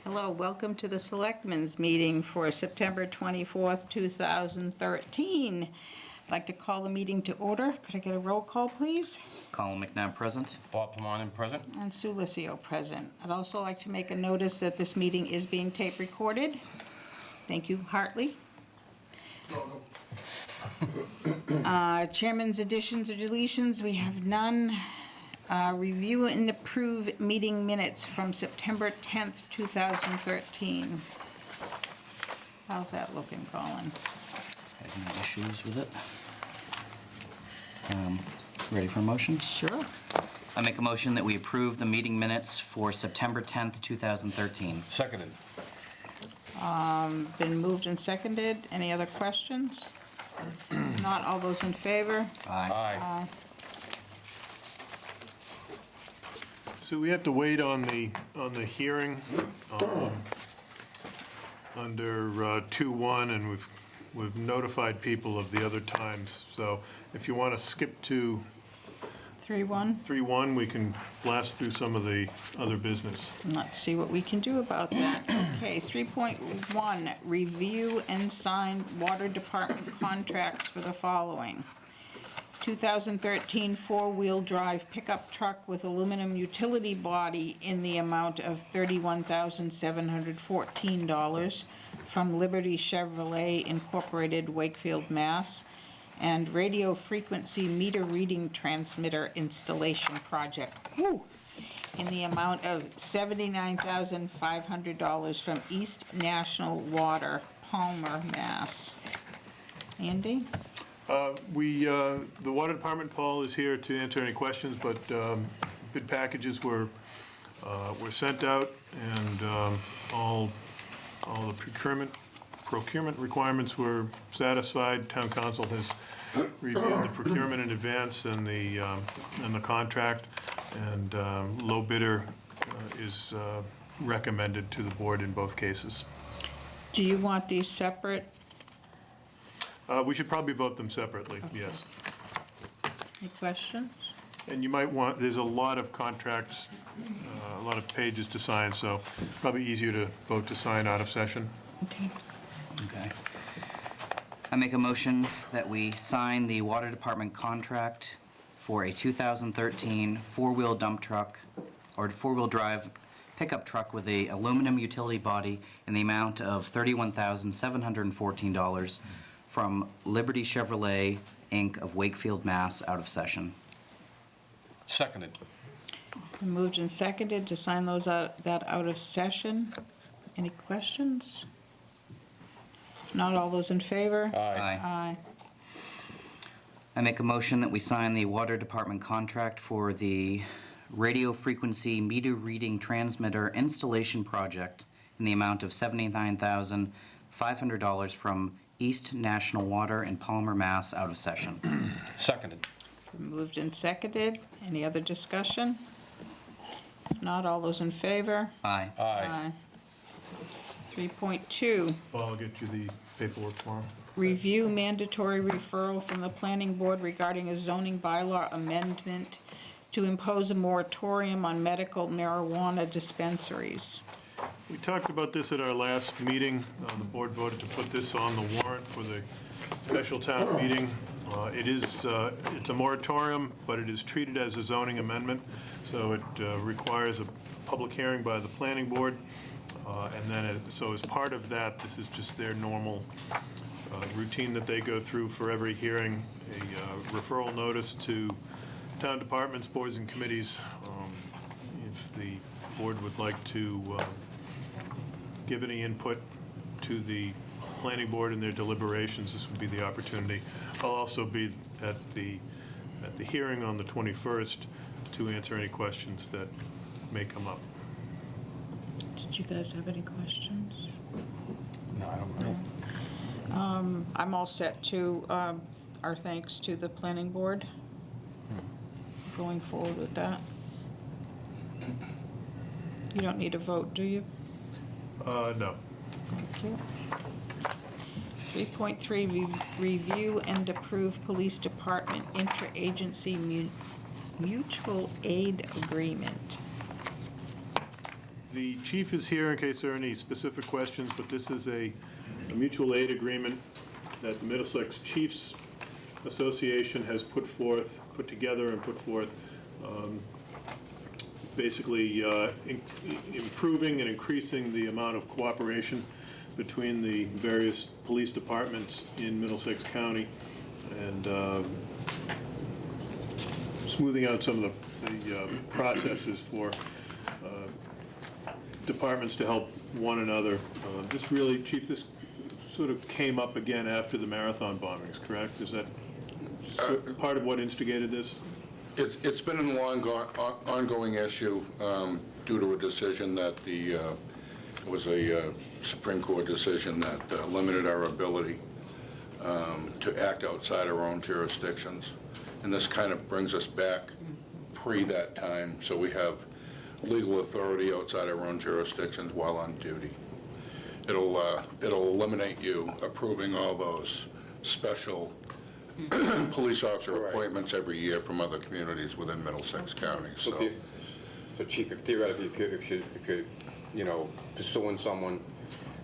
Hello, welcome to the Selectmen's meeting for September 24th, 2013. I'd like to call the meeting to order. Could I get a roll call, please? Colin McNabb present. Bob Pamanin present. And Sue Licio present. I'd also like to make a notice that this meeting is being tape recorded. Thank you, Hartley. Chairman's additions or deletions, we have none. Review and approve meeting minutes from September 10th, 2013. How's that looking, Colin? Have no issues with it. Ready for a motion? Sure. I make a motion that we approve the meeting minutes for September 10th, 2013. Seconded. Been moved and seconded. Any other questions? Not all those in favor? Aye. So we have to wait on the hearing under 2.1, and we've notified people of the other times. So if you want to skip to 3-1. 3.1, we can blast through some of the other business. Let's see what we can do about that. Okay, 3.1, review and sign water department contracts for the following. 2013 four-wheel drive pickup truck with aluminum utility body in the amount of $31,714 from Liberty Chevrolet Incorporated, Wakefield, Mass. And radio frequency meter reading transmitter installation project, in the amount of $79,500 from East National Water, Palmer, Mass. Andy? The water department, Paul, is here to answer any questions, but bid packages were sent out, and all the procurement requirements were satisfied. Town council has reviewed the procurement in advance and the contract, and low bidder is recommended to the board in both cases. Do you want these separate? We should probably vote them separately, okay. Yes. Any questions? And you might want, there's a lot of contracts, a lot of pages to sign, so probably easier to vote to sign out of session. Okay. Okay. I make a motion that we sign the water department contract for a 2013 four-wheel dump truck or four-wheel drive pickup truck with a aluminum utility body in the amount of $31,714 from Liberty Chevrolet, Inc. of Wakefield, Mass. Out of session. Seconded. Moved and seconded to sign those out of session. Any questions? If not, all those in favor? Aye. Aye. I make a motion that we sign the water department contract for the radio frequency meter reading transmitter installation project in the amount of $79,500 from East National Water in Palmer, Mass. Out of session. Seconded. Moved and seconded. Any other discussion? If not, all those in favor? Aye. Aye. 3.2, Paul, I'll get you the paperwork tomorrow. review mandatory referral from the planning board regarding a zoning bylaw amendment to impose a moratorium on medical marijuana dispensaries. We talked about this at our last meeting. The board voted to put this on the warrant for the special town meeting. It's a moratorium, but it is treated as a zoning amendment, so it requires a public hearing by the planning board. And then, so as part of that, this is just their normal routine that they go through for every hearing, a referral notice to town departments, boards, and committees. If the board would like to give any input to the planning board in their deliberations, this would be the opportunity. I'll also be at the hearing on the 21st to answer any questions that may come up. Did you guys have any questions? No, I don't know. I'm all set to, our thanks to the planning board going forward with that. You don't need a vote, do you? No. Thank you. 3.3, review and approve police department interagency mutual aid agreement. The chief is here in case there are any specific questions, but this is a mutual aid agreement that the Middlesex Chiefs Association has put together and put forth, basically improving and increasing the amount of cooperation between the various police departments in Middlesex County, and smoothing out some of the processes for departments to help one another. This really, Chief, this sort of came up again after the marathon bombings, correct? Is that part of what instigated this? It's been an ongoing issue due to a decision that it was a Supreme Court decision that limited our ability to act outside our own jurisdictions. And this kind of brings us back pre that time, so we have legal authority outside our own jurisdictions while on duty. It'll eliminate you approving all those special police officer appointments every year from other communities within Middlesex County. So Chief, theoretically, if you're pursuing someone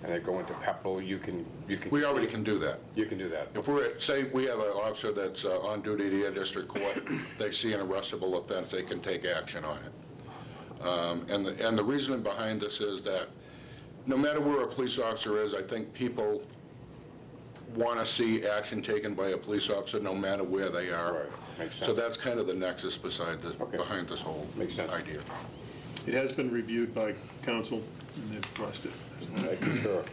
and they go into Pepperell, you can... We already can do that. You can do that. If say we have an officer that's on duty at the district court, they see an arrestable offense, they can take action on it. And the reasoning behind this is that no matter where a police officer is, I think people want to see action taken by a police officer no matter where they are. Right. Makes sense. So that's kind of the nexus behind this whole Makes sense. idea. It has been reviewed by council, and they've blessed it. I concur.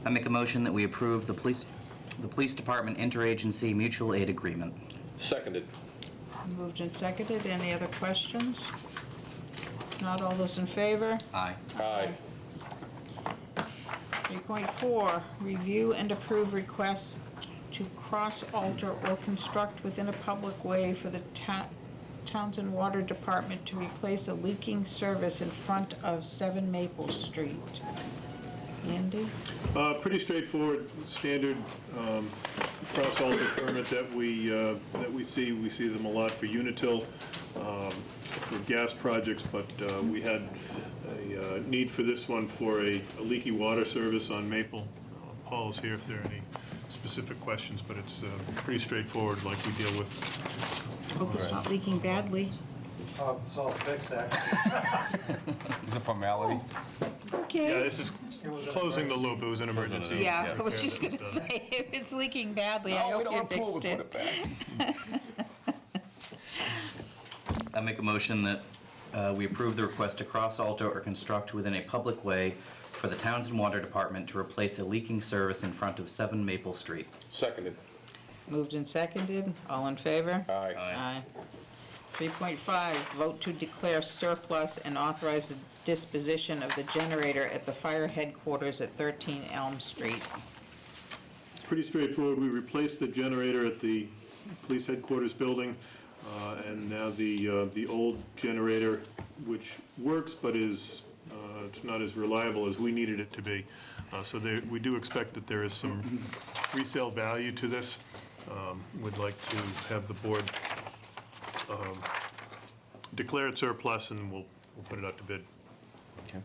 I make a motion that we approve the police department interagency mutual aid agreement. Seconded. Moved and seconded. Any other questions? Not all those in favor? Aye. Aye. 3.4, review and approve requests to cross, alter, or construct within a public way for the Townsend Water Department to replace a leaking service in front of 7 Maple Street. Andy? Pretty straightforward, standard cross-alter permit that we see. We see them a lot for Unitil, for gas projects, but we had a need for this one for a leaky water service on Maple. Paul's here if there are any specific questions, but it's pretty straightforward, like we deal with. Hope it's not leaking badly. It's all fixed, actually. Is it formality? Okay. Yeah, this is closing the loop. It was an emergency. Yeah, I was just going to say, if it's leaking badly, I hope you fixed it. I make a motion that we approve the request to cross, alter, or construct within a public way for the Townsend Water Department to replace a leaking service in front of 7 Maple Street. Seconded. Moved and seconded. All in favor? Aye. Aye. 3.5, vote to declare surplus and authorize the disposition of the generator at the fire headquarters at 13 Elm Street. Pretty straightforward. We replaced the generator at the police headquarters building, and now the old generator, which works but is it's not as reliable as we needed it to be. So we do expect that there is some resale value to this. We'd like to have the board declare it surplus, and we'll put it out to bid. Okay.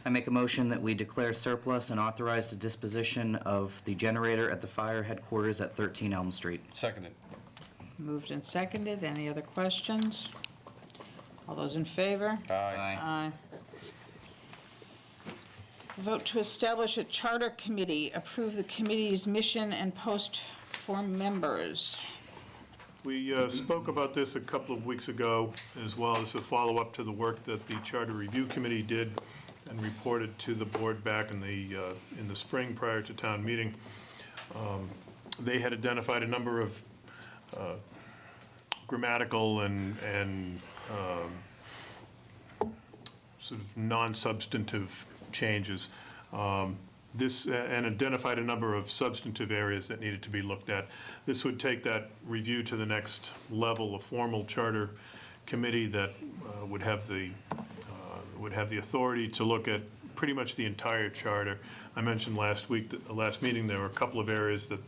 I make a motion that we declare surplus and authorize the disposition of the generator at the fire headquarters at 13 Elm Street. Seconded. Moved and seconded. Any other questions? All those in favor? Aye. Aye. Vote to establish a charter committee. Approve the committee's mission and post for members. We spoke about this a couple of weeks ago as well. This is a follow-up to the work that the Charter Review Committee did and reported to the board back in the spring prior to town meeting. They had identified a number of grammatical and sort of non-substantive changes. And identified a number of substantive areas that needed to be looked at. This would take that review to the next level, a formal charter committee that would have the authority to look at pretty much the entire charter. I mentioned last week, the last meeting, there were a couple of areas that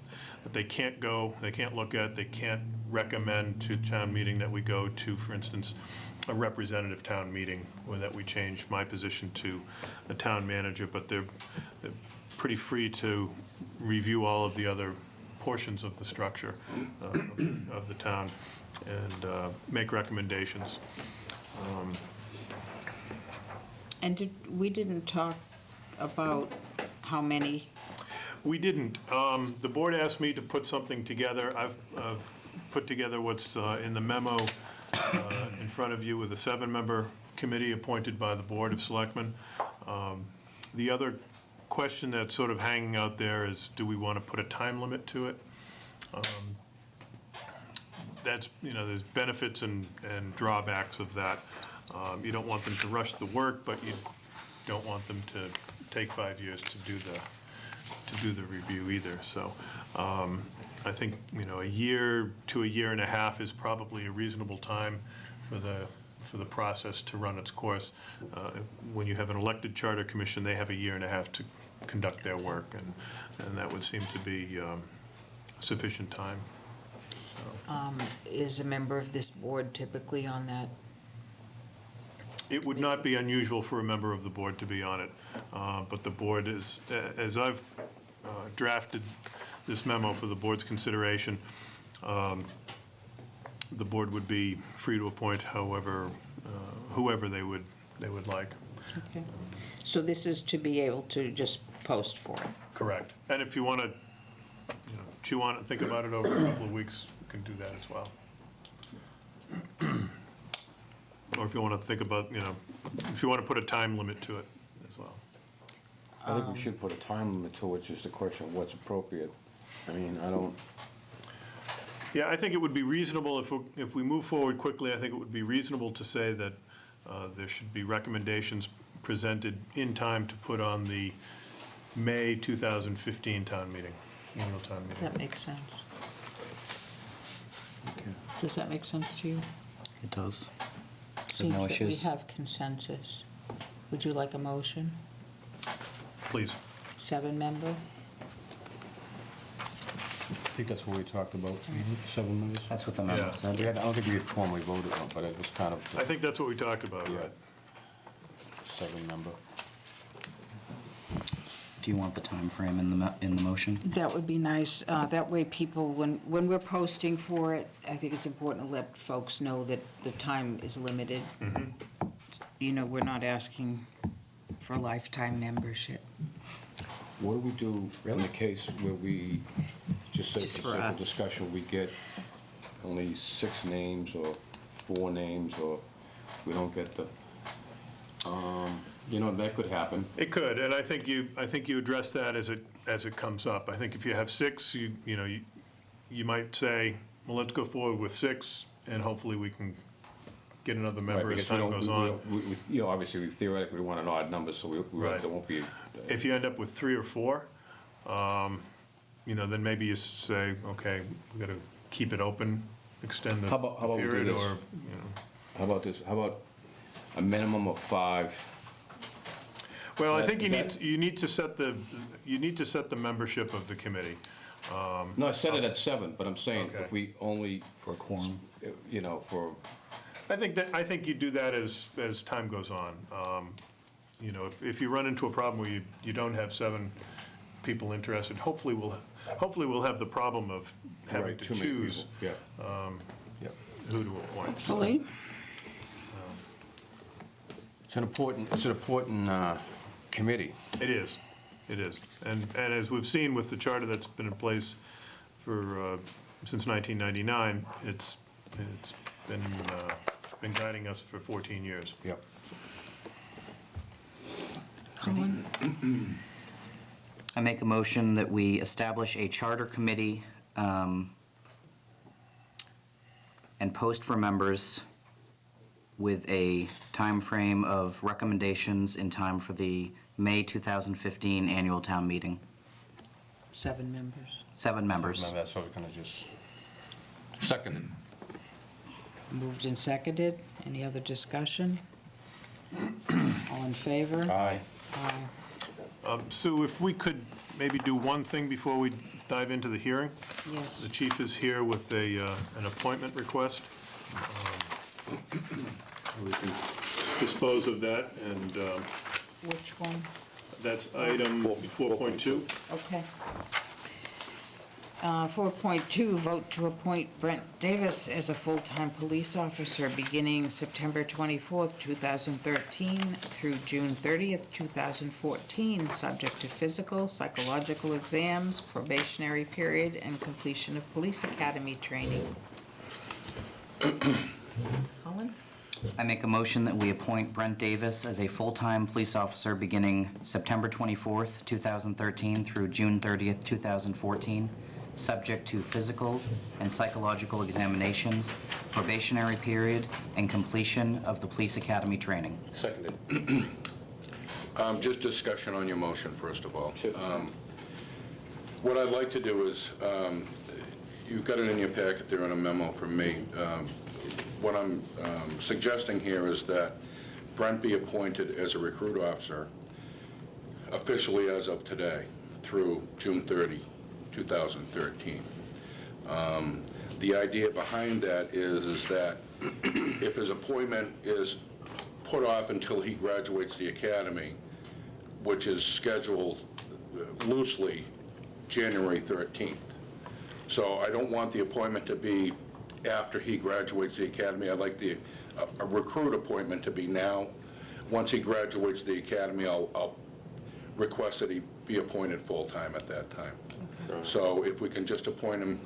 they can't go, they can't look at, they can't recommend to town meeting that we go to. For instance, a representative town meeting, or that we change my position to a town manager, but they're pretty free to review all of the other portions of the structure of the town and make recommendations. And we didn't talk about how many, We didn't. The board asked me to put something together. I've put together what's in the memo in front of you with a 7-member committee appointed by the Board of Selectmen. The other question that's sort of hanging out there is, do we want to put a time limit to it? That's, there's benefits and drawbacks of that. You don't want them to rush the work, but you don't want them to take 5 years to do the review either. So I think, a year to a year and a half is probably a reasonable time for the process to run its course. When you have an elected charter commission, they have a year and a half to conduct their work, and that would seem to be sufficient time. is a member of this board typically on that? It would not be unusual for a member of the board to be on it, but the board is, as I've drafted this memo for the board's consideration, the board would be free to appoint whoever they would like. Okay. So this is to be able to just post for it? Correct. And if you want to, chew on it, think about it over a couple of weeks, you can do that as well. Or if you want to think about, if you want to put a time limit to it as well. I think we should put a time limit to it, it's just a question of what's appropriate. I mean, I don't, Yeah, I think it would be reasonable, if we move forward quickly, I think it would be reasonable to say that there should be recommendations presented in time to put on the May 2015 town meeting, annual town meeting. That makes sense. Does that make sense to you? It does. Seems no that we issues. have consensus. Would you like a motion? Please. 7-member? I think that's what we talked about, 7 members. That's what the memo Yeah. said. I don't think we had formally voted on, but it was kind of, I think that's what we talked about, yeah, right? 7-member. Do you want the time frame in the motion? That would be nice. That way people, when we're posting for it, I think it's important to let folks know that the time is limited. We're not asking for a lifetime membership. What do we do in the case where we, just say Just for for simple us. discussion, we get only 6 names or 4 names, or we don't get the, that could happen. It could, and I think you address that as it comes up. I think if you have 6, you might say, well, let's go forward with 6, and hopefully we can get another member Right, as because time goes on. Obviously, we theoretically want an odd number, so Right. there won't be. If you end up with 3 or 4, then maybe you say, okay, we've got to keep it open, extend the How about we do period, this? or, How about this? How about a minimum of 5? Well, I think Is you need to set the membership of the committee. No, I said it at 7, but I'm saying Okay. if we only, For a quorum? for, I think you do that as time goes on. If you run into a problem where you don't have 7 people interested, hopefully we'll have the problem of having right, to too many choose people. Yeah. who to appoint. Hopefully. It's an important committee. It is. And as we've seen with the charter that's been in place for, since 1999, it's been guiding us for 14 years. Yep. Colin? I make a motion that we establish a charter committee and post for members with a time frame of recommendations in time for the May 2015 annual town meeting. 7 members. 7 members. No, that's what we're going to just second it. Moved and seconded. Any other discussion? All in favor? Aye. Aye. Sue, if we could maybe do one thing before we dive into the hearing? Yes. The chief is here with an appointment request. We can dispose of that, and Which one? that's item 4.2. Okay. 4.2, vote to appoint Brent Davis as a full-time police officer beginning September 24th, 2013 through June 30th, 2014, subject to physical, psychological exams, probationary period, and completion of police academy training. Colin? I make a motion that we appoint Brent Davis as a full-time police officer beginning September 24th, 2013 through June 30th, 2014, subject to physical and psychological examinations, probationary period, and completion of the police academy training. Seconded. Just discussion on your motion, first of all. Sure. What I'd like to do is, you've got it in your packet there in a memo from me. What I'm suggesting here is that Brent be appointed as a recruit officer officially as of today through June 30, 2013. The idea behind that is that if his appointment is put off until he graduates the academy, which is scheduled loosely January 13th. So I don't want the appointment to be after he graduates the academy. I'd like a recruit appointment to be now. Once he graduates the academy, I'll request that he be appointed full-time at that time. Okay. So if we can just appoint him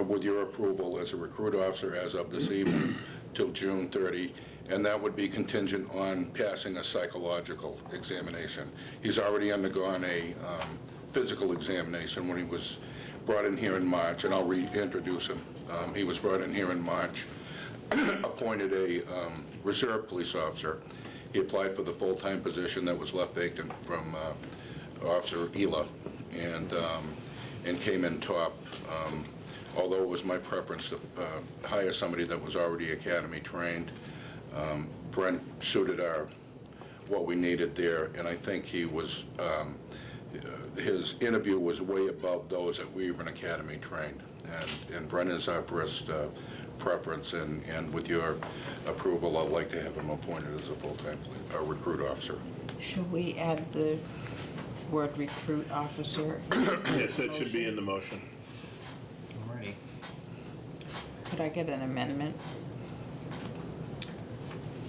with your approval as a recruit officer as of this evening till June 30, and that would be contingent on passing a psychological examination. He's already undergone a physical examination when he was brought in here in March, and I'll reintroduce him. He was brought in here in March, appointed a reserve police officer. He applied for the full-time position that was left vacant from Officer Ela, and came in top. Although it was my preference to hire somebody that was already academy trained, Brent suited what we needed there, and I think he was, his interview was way above those that we were academy trained. And Brent is our first preference, and with your approval, I'd like to have him appointed as a full-time recruit officer. Should we add the word recruit officer? Yes, that should be in the motion. Alrighty. Could I get an amendment?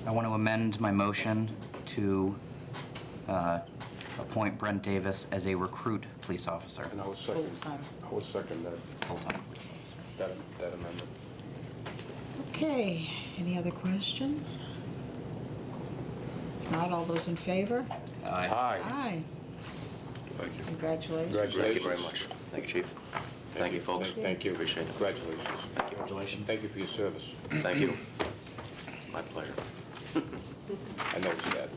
I want to amend my motion to appoint Brent Davis as a recruit police officer. And I will second. Full-time. I will second that Full-time police officer. that amendment. Okay, any other questions? If not, all those in favor? Aye. Aye. Thank you. Congratulations. Congratulations. Thank you very much. Thank you, Chief. Thank you, folks. Thank you. Appreciate it. Congratulations. Congratulations. Thank you for your service. Thank you. My pleasure. I know it's sad.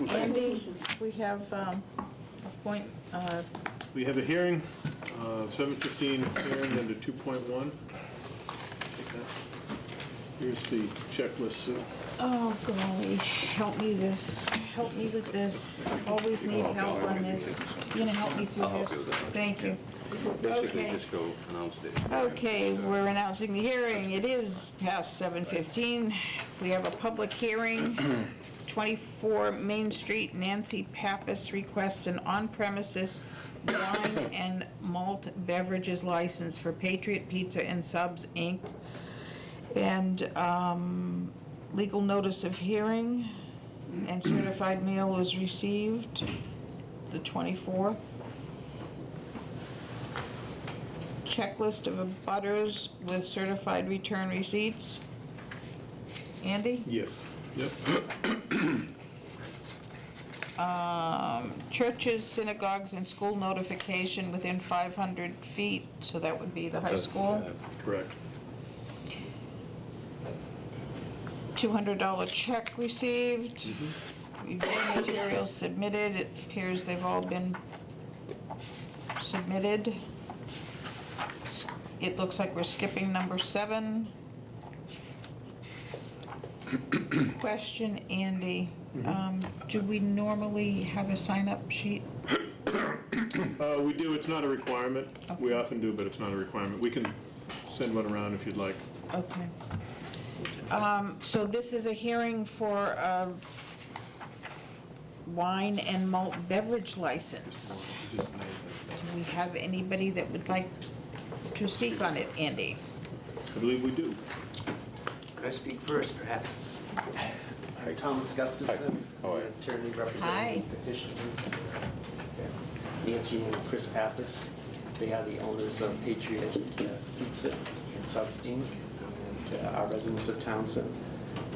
Andy, we have We have a hearing, 7:15 hearing under 2.1. Take that. Here's the checklist, Sue. oh golly, help me with this. Always need help on this. You gonna help me through I'll help this? you with that. Thank you. Basically, Okay. just go announce it. Okay, we're announcing the hearing. It is past 7:15. We have a public hearing, 24 Main Street. Nancy Pappas requests an on-premises wine and malt beverages license for Patriot Pizza and Subs, Inc. And legal notice of hearing and certified mail was received the 24th. Checklist of abutters with certified return receipts. Andy? Yes. Yep. Churches, synagogues, and school notification within 500 feet, so that would be the high school. Correct. $200 check received. Review materials submitted. It appears they've all been submitted. It looks like we're skipping number 7. Question, Andy, do we normally have a sign-up sheet? We do, it's not a requirement. We often do, but it's not a requirement. We can send one around if you'd like. Okay. So this is a hearing for a wine and malt beverage license. Do we have anybody that would like to speak on it, Andy? I believe we do. Could I speak first, perhaps? Thomas Gustafson, attorney representing petitioners. Nancy and Chris Pappas. They are the owners of Patriot Pizza and Subs Inc. and are residents of Townsend.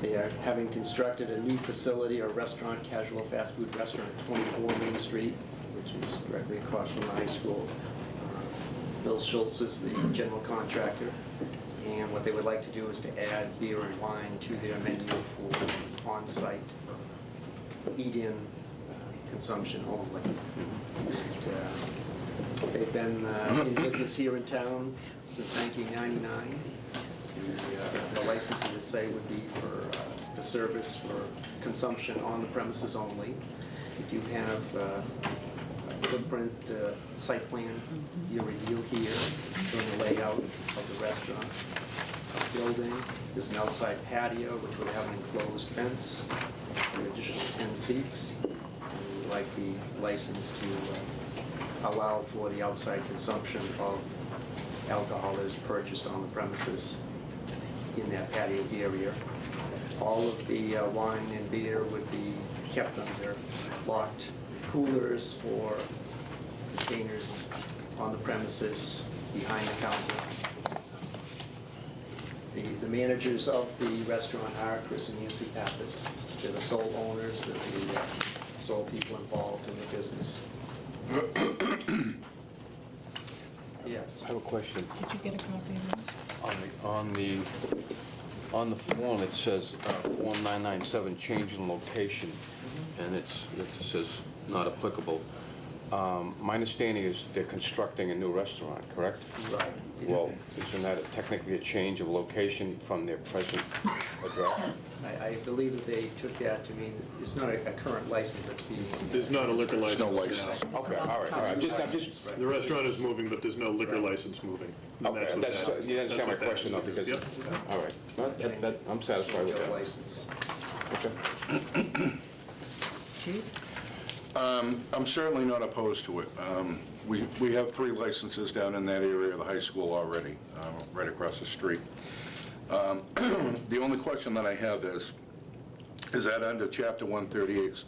They are having constructed a new facility, a restaurant, casual fast food restaurant at 24 Main Street, which is directly across from the high school. Bill Schultz is the general contractor. And what they would like to do is to add beer and wine to their menu for on-site eat-in consumption only. And, they've been in business here in town since 1999. The license, as I say, would be for service, for consumption on the premises only. If you have a footprint site plan, your review here, showing the layout of the restaurant building. There's an outside patio, which would have an enclosed fence, an additional 10 seats. And we'd like the license to allow for the outside consumption of alcohol that is purchased on the premises in that patio area. All of the wine and beer would be kept under locked coolers or containers on the premises behind the counter. The managers of the restaurant are Chris and Nancy Pappas. They're the sole owners, they're the sole people involved in the business. Yes. I have a question. Did you get a copy of this? On the form, it says Form 997, change in location, and it says not applicable. My understanding is they're constructing a new restaurant, correct? Right. Well, isn't that technically a change of location from their present address? I believe that they took that to mean it's not a current license that's being... There's not a liquor license. No license. Okay, all right. I'm just, The restaurant is moving, but there's no liquor license moving. And okay, what that- you understand my that's what that question, though, is. because, Yep. all right. No, I'm satisfied with that. License. Okay. Chief? I'm certainly not opposed to it. We have 3 licenses down in that area of the high school already, right across the street. The only question that I have is that under Chapter 138,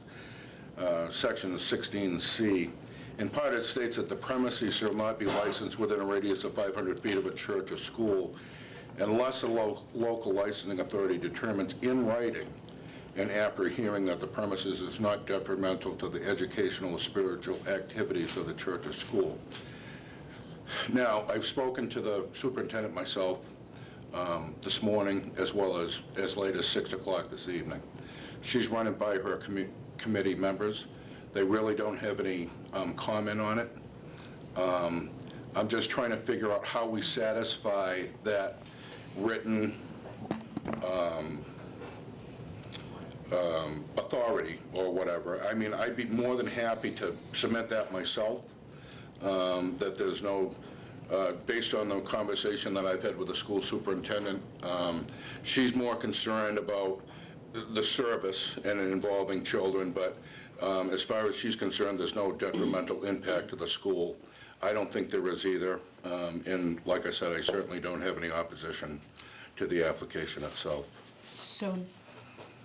Section 16C, in part it states that the premises shall not be licensed within a radius of 500 feet of a church or school unless a local licensing authority determines in writing and after hearing that the premises is not detrimental to the educational or spiritual activities of the church or school. Now, I've spoken to the superintendent myself this morning, as well as late as 6 o'clock this evening. She's running by her committee members. They really don't have any comment on it. I'm just trying to figure out how we satisfy that written authority or whatever. I mean, I'd be more than happy to submit that myself, that there's no, based on the conversation that I've had with the school superintendent, she's more concerned about the service and involving children, but as far as she's concerned, there's no detrimental impact to the school. I don't think there is either, and like I said, I certainly don't have any opposition to the application itself. So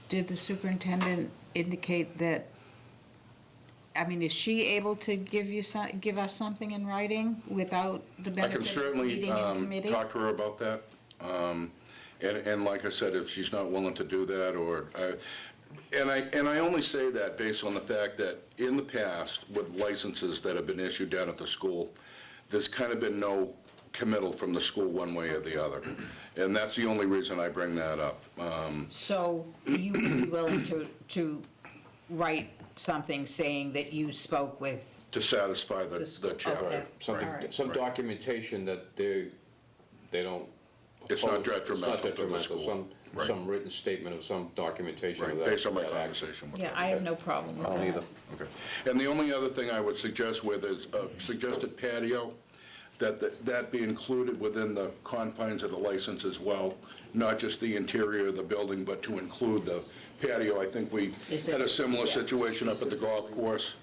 did the superintendent indicate that, I mean, is she able to give us something in writing without the I benefit can of certainly meeting in committee? talk to her about that. And like I said, if she's not willing to do that, or, and I only say that based on the fact that in the past, with licenses that have been issued down at the school, there's kind of been no committal from the school one way or the other. And that's the only reason I bring that up. So you would be willing to write something saying that you spoke with, To satisfy the school, chapter. okay. Some, All right. some documentation that they don't. It's not oppose- detrimental to the school. Some, Right. some written statement of some documentation of Right, that. based on my that act. conversation with yeah, her. I have no problem with I don't that. either. Okay. And the only other thing I would suggest with is a suggested patio. that be included within the confines of the license as well, not just the interior of the building, but to include the patio. I think we had a similar situation up at the golf course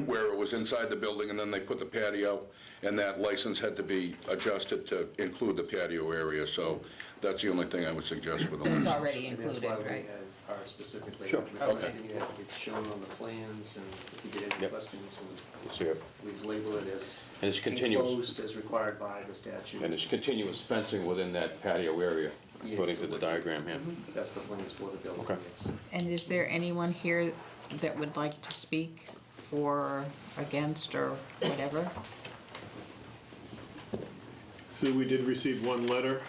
where it was inside the building and then they put the patio, and that license had to be adjusted to include the patio area. So that's the only thing I would suggest for the It's license. already And that's included, why we right? are specifically Sure. requesting it, it's shown on the plans, and if you get any Yep. questions, and So, yep. we've labeled it as And it's continuous. enclosed as required by the statute. And there's continuous fencing within that patio area, according to the diagram here. That's the plans for the building, Okay. yes. And is there anyone here that would like to speak for, against, or whatever? So we did receive one letter.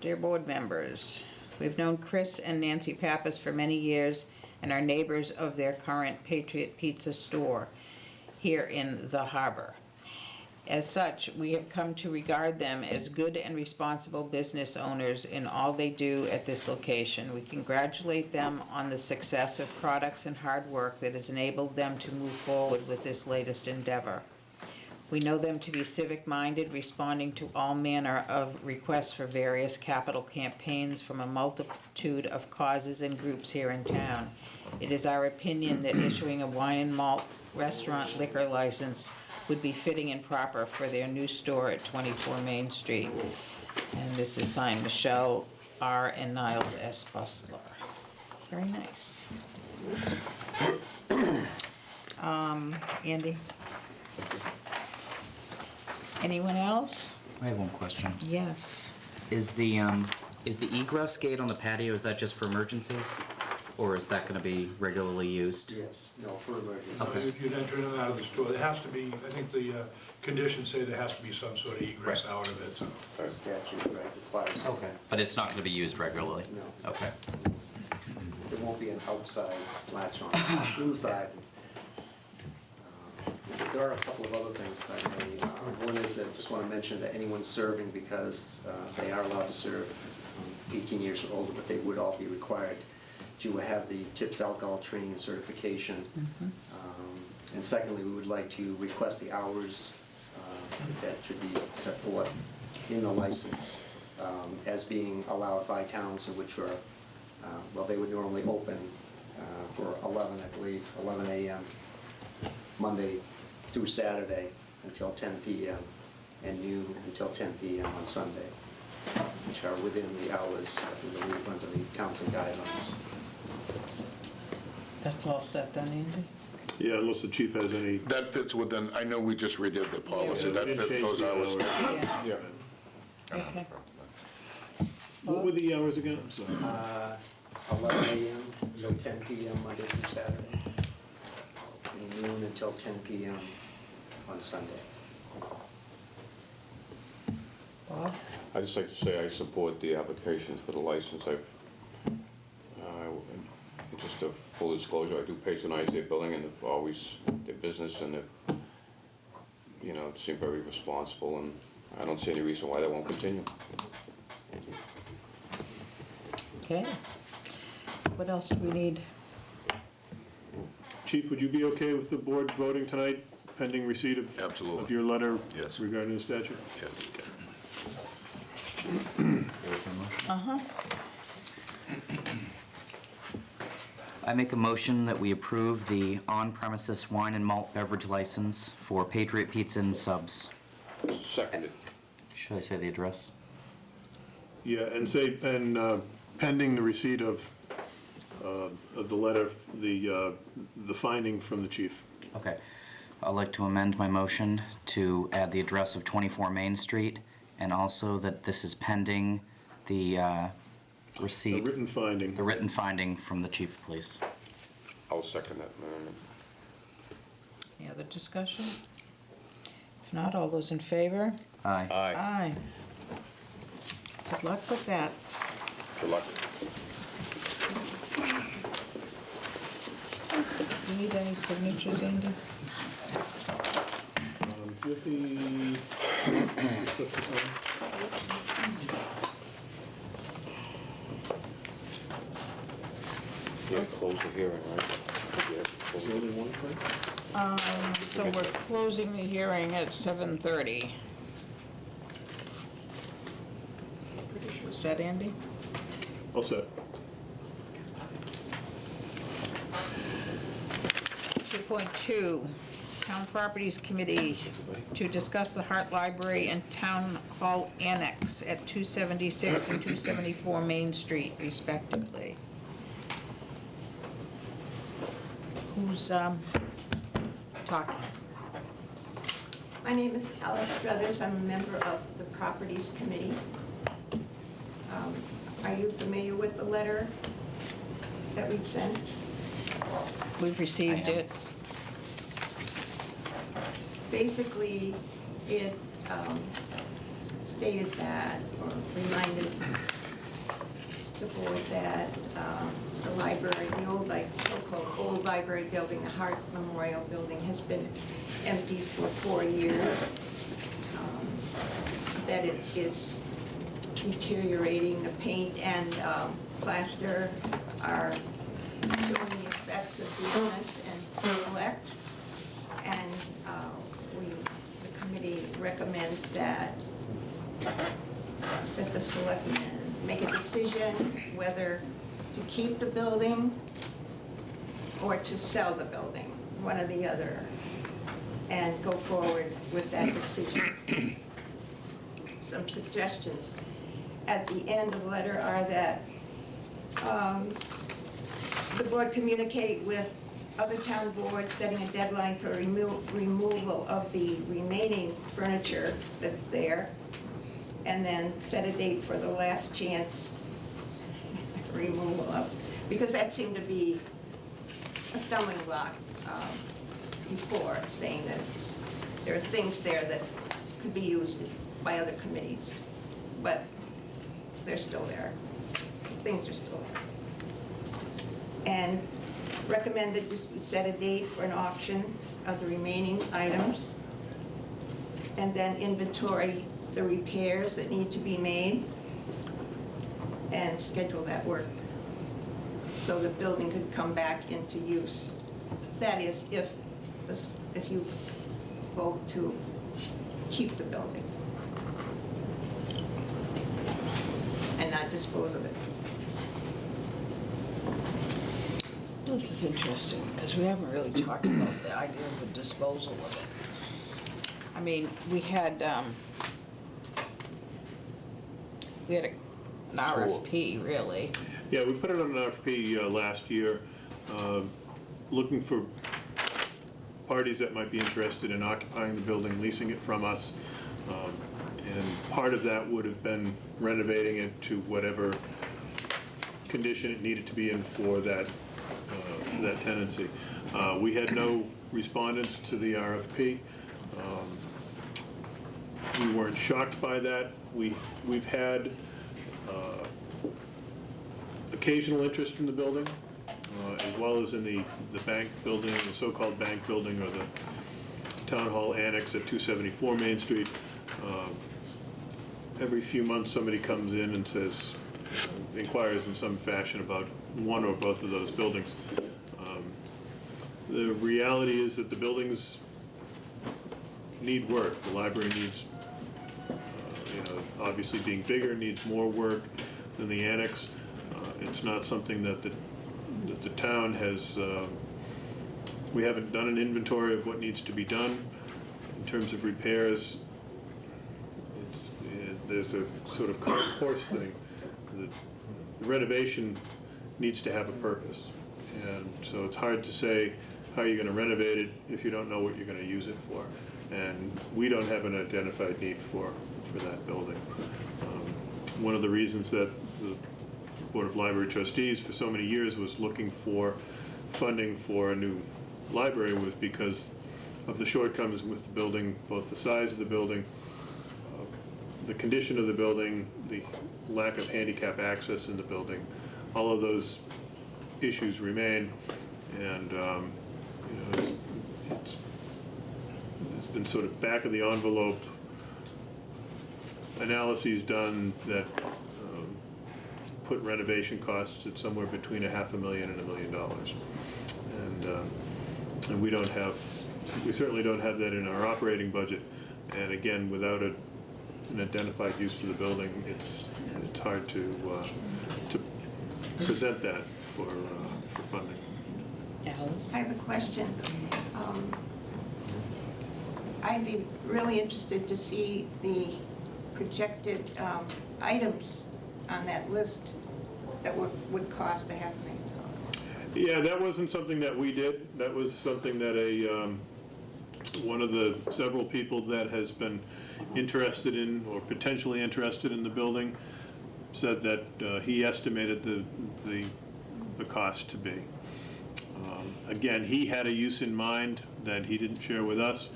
Dear board members, we've known Chris and Nancy Pappas for many years and are neighbors of their current Patriot Pizza store here in the harbor. As such, we have come to regard them as good and responsible business owners in all they do at this location. We congratulate them on the success of products and hard work that has enabled them to move forward with this latest endeavor. We know them to be civic-minded, responding to all manner of requests for various capital campaigns from a multitude of causes and groups here in town. It is our opinion that issuing a wine and malt restaurant liquor license would be fitting and proper for their new store at 24 Main Street. And this is signed Michelle R. and Niles S. Bustler. Very nice. Andy? Anyone else? I have one question. Yes. Is the egress gate on the patio, is that just for emergencies? Or is that gonna be regularly used? Yes, no, for emergency. Okay. You'd enter in and out of the store. There has to be, I think the conditions say there has to be some sort of egress Right. out of it, so. The statute, right, requires it. Okay. But it's not gonna be used regularly? No. Okay. There won't be an outside latch on, inside. There are a couple of other things, if I may. One is, I just want to mention that anyone serving, because they are allowed to serve 18 years or older, but they would all be required to have the TIPS alcohol training and certification. And secondly, we would like to request the hours that should be set forth in the license as being allowed by towns in which are, well, they would normally open for 11, I believe, 11 a.m. Monday through Saturday until 10 p.m. and noon until 10 p.m. on Sunday, which are within the hours, I believe, under the Townsend guidelines. That's all set then, Andy? Yeah, unless the chief has any. That fits within, I know we just redid the policy, Yeah, that we didn't fits change those the hours. hours. Yeah, Yeah. okay. What were the hours again? I'm sorry. 11 a.m. until 10 p.m. Monday through Saturday, and noon until 10 p.m. on Sunday. Bob? I'd just like to say I support the application for the license. Just a full disclosure, I do patronize their building and they've always, their business, and they've, you know, seem very responsible, and I don't see any reason why that won't continue. Okay. What else do we need? Chief, would you be okay with the board voting tonight pending receipt of? Absolutely. Of your letter? Yes. Regarding the statute? Yes. Uh-huh. I make a motion that we approve the on-premises wine and malt beverage license for Patriot Pizza and Subs. Seconded. Should I say the address? Yeah, and say, and pending the receipt of the letter, the finding from the chief. Okay. I'd like to amend my motion to add the address of 24 Main Street, and also that this is pending the receipt. The written finding. The written finding from the chief of police. I'll second that amendment. Any other discussion? If not, all those in favor? Aye. Aye. Aye. Good luck with that. Good luck. Do you need any signatures, Andy? Do you have the slip to sign? close the hearing, right? There's only one place? So we're closing the hearing at 7:30. Is that Andy? All set. 2.2, Town Properties Committee to discuss the Hart Library and Town Hall Annex at 276 and 274 Main Street respectively. Who's talking? My name is Alice Struthers. I'm a member of the Properties Committee. Are you familiar with the letter that we sent? We've received I am. it. Basically, it stated that, or reminded the board that the library, the old, so-called old library building, the Hart Memorial Building, has been empty for 4 years. That it is deteriorating. The paint and plaster are showing the effects of dampness and neglect. And the committee recommends that the selectmen make a decision whether to keep the building or to sell the building, one or the other, and go forward with that decision. Some suggestions at the end of the letter are that the board communicate with other town boards, setting a deadline for removal of the remaining furniture that's there, and then set a date for the last chance removal of, because that seemed to be a stumbling block before, saying that there are things there that could be used by other committees, but they're still there. Things are still there. And recommended we set a date for an auction of the remaining items, and then inventory the repairs that need to be made, and schedule that work so the building could come back into use. That is, if you vote to keep the building and not dispose of it. This is interesting, because we haven't really talked about the idea of a disposal of it. I mean, we had an RFP, really. Yeah, we put it on an RFP last year, looking for parties that might be interested in occupying the building, leasing it from us. And part of that would have been renovating it to whatever condition it needed to be in for that tenancy. We had no respondents to the RFP. We weren't shocked by that. We've had occasional interest in the building, as well as in the bank building, the so-called bank building, or the town hall annex at 274 Main Street. Every few months, somebody comes in and says, inquires in some fashion about one or both of those buildings. The reality is that the buildings need work. The library needs, obviously being bigger, needs more work than the annex. It's not something that the town has, we haven't done an inventory of what needs to be done in terms of repairs. There's a sort of cart and horse thing. The renovation needs to have a purpose. And so it's hard to say how you're going to renovate it if you don't know what you're going to use it for. And we don't have an identified need for that building. One of the reasons that the Board of Library Trustees for so many years was looking for funding for a new library was because of the shortcomings with the building, both the size of the building, the condition of the building, the lack of handicap access in the building. All of those issues remain, and it's been sort of back of the envelope analyses done that put renovation costs at somewhere between $500,000 and $1 million. And we don't have, we certainly don't have that in our operating budget. And again, without an identified use for the building, it's hard to present that for funding. Alice? I have a question. I'd be really interested to see the projected items on that list that would cost $500,000. Yeah, that wasn't something that we did. That was something that one of the several people that has been interested in or potentially interested in the building said that he estimated the cost to be. Again, he had a use in mind that he didn't share with us.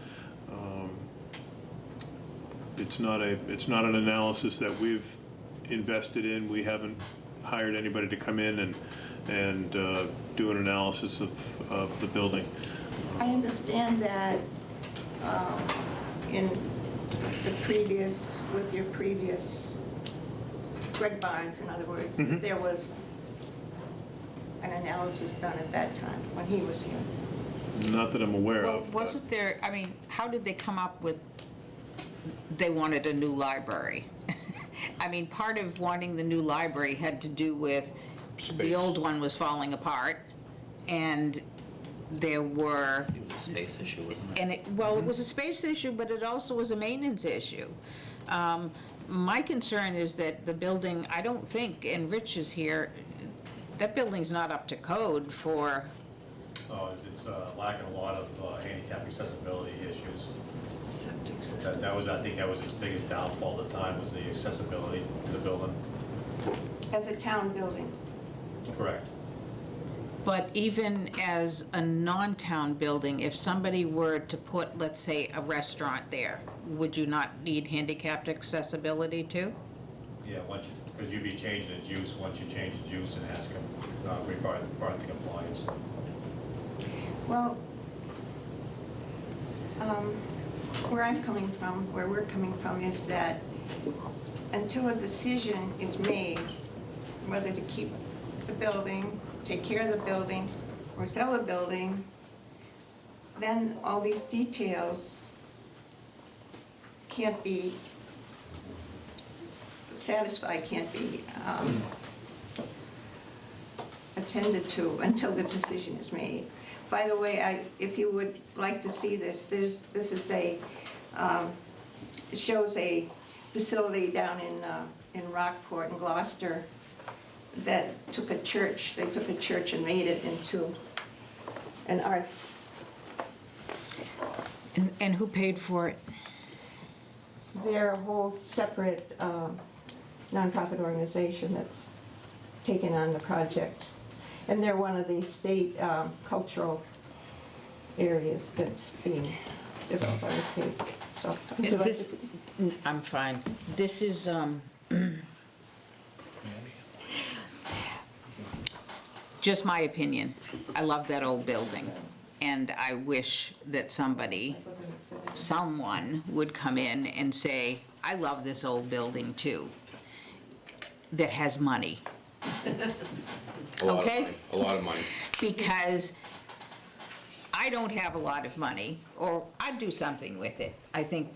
It's not an analysis that we've invested in. We haven't hired anybody to come in and do an analysis of the building. I understand that in the previous, with your previous Greg Barnes, in other words, Mhm. there was an analysis done at that time when he was here. Not that I'm aware Well, of. but- wasn't there, I mean, how did they come up with, they wanted a new library? I mean, part of wanting the new library had to do with the Space. old one was falling apart, and there were, It was a space issue, wasn't it? and it, well, it was a space issue, but it also was a maintenance issue. My concern is that the building, I don't think, and Rich is here, that building's not up to code for, It's lacking a lot of handicap accessibility issues. septic system. I think that was its biggest downfall at the time, was the accessibility to the building. As a town building. Correct. But even as a non-town building, if somebody were to put, let's say, a restaurant there, would you not need handicapped accessibility too? Yeah, because you'd be changing its use, once you change its use, it has to require the compliance. Well, where I'm coming from, where we're coming from, is that until a decision is made whether to keep the building, take care of the building, or sell the building, then all these details can't be satisfied, can't be attended to until the decision is made. By the way, if you would like to see this, this is a, it shows a facility down in Rockport in Gloucester that took a church, they took a church and made it into an arts. And who paid for it? They're a whole separate nonprofit organization that's taken on the project. And they're one of the state cultural areas that's being developed by the state. So, would you like This, to- I'm fine. This is, just my opinion. I love that old building, and I wish that someone would come in and say, I love this old building too, that has money. Okay? A lot of money. Because I don't have a lot of money, or I'd do something with it. I think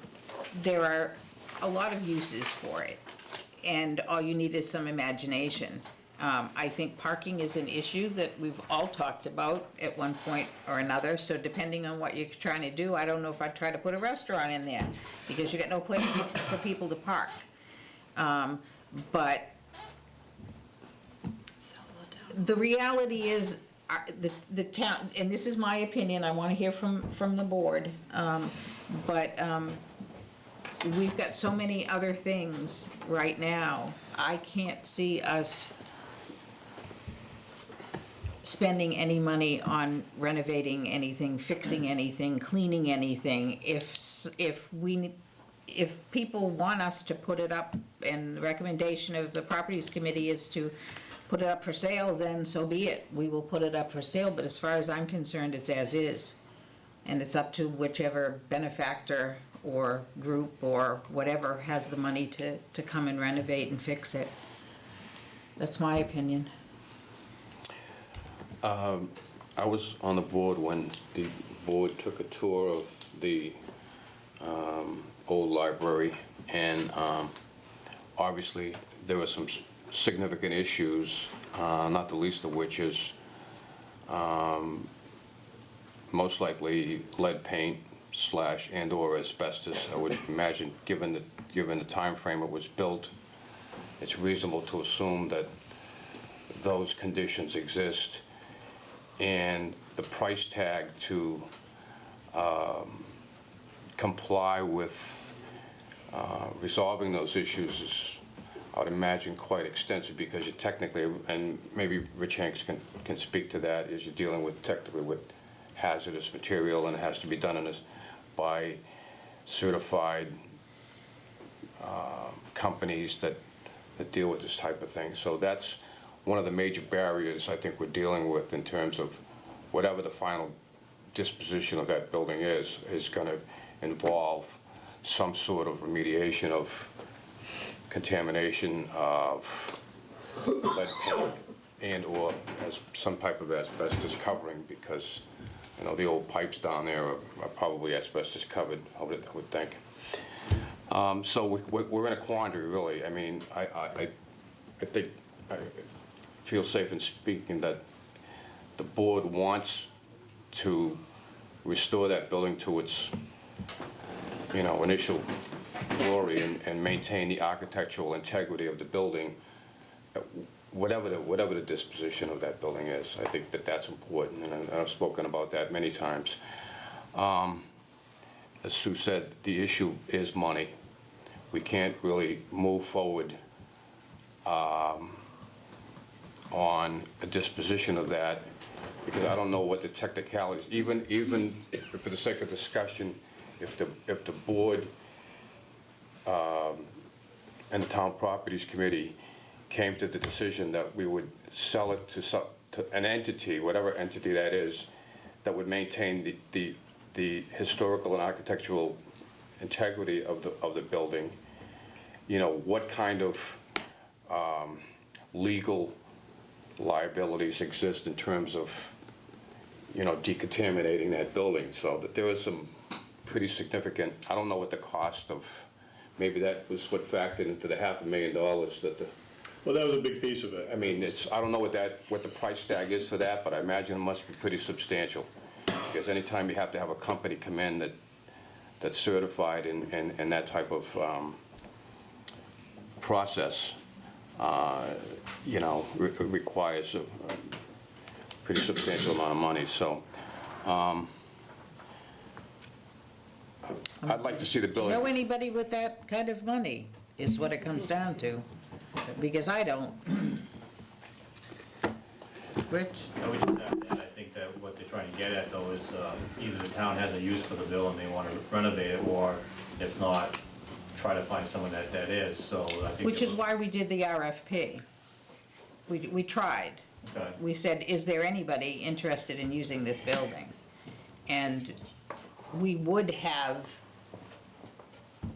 there are a lot of uses for it, and all you need is some imagination. I think parking is an issue that we've all talked about at one point or another, so depending on what you're trying to do, I don't know if I'd try to put a restaurant in there, because you got no place for people to park. But the reality is, the town, and this is my opinion, I want to hear from the board, but we've got so many other things right now. I can't see us spending any money on renovating anything, fixing anything, cleaning anything. If people want us to put it up, and the recommendation of the Properties Committee is to put it up for sale, then so be it. We will put it up for sale, but as far as I'm concerned, it's as is. And it's up to whichever benefactor or group or whatever has the money to come and renovate and fix it. That's my opinion. I was on the board when the board took a tour of the old library, and obviously there were some significant issues, not the least of which is most likely lead paint / and/or asbestos. I would imagine, given the time frame it was built, it's reasonable to assume that those conditions exist, and the price tag to comply with resolving those issues is, I would imagine, quite extensive, because you technically, and maybe Rich Hanks can speak to that, is you're dealing with technically with hazardous material, and it has to be done by certified companies that deal with this type of thing. So that's one of the major barriers I think we're dealing with in terms of whatever the final disposition of that building is going to involve some sort of remediation of contamination of lead paint and/or as some type of asbestos covering, because the old pipes down there are probably asbestos covered, I would think. So we're in a quandary, really. I mean, I think I feel safe in speaking that the board wants to restore that building to its, initial glory and maintain the architectural integrity of the building, whatever the disposition of that building is. I think that's important, and I've spoken about that many times. As Sue said, the issue is money. We can't really move forward on a disposition of that, because I don't know what the technicalities, even for the sake of discussion, if the board and the Town Properties Committee came to the decision that we would sell it to an entity, whatever entity that is, that would maintain the historical and architectural integrity of the building, what kind of legal liabilities exist in terms of, decontaminating that building. So that there was some pretty significant, I don't know what the cost of, maybe that was what factored into the $500,000 that the. Well, that was a big piece of it. I mean, I don't know what the price tag is for that, but I imagine it must be pretty substantial. Because anytime you have to have a company come in that's certified in that type of process, requires a pretty substantial amount of money. So I'd like to see the building. Know anybody with that kind of money, is what it comes down to, because I don't. Rich? I would just add that I think that what they're trying to get at, though, is either the town has a use for the building, they want to renovate it, or if not, try to find someone that is. So I think Which is why we did the RFP. We tried. Okay. We said, is there anybody interested in using this building? And we would have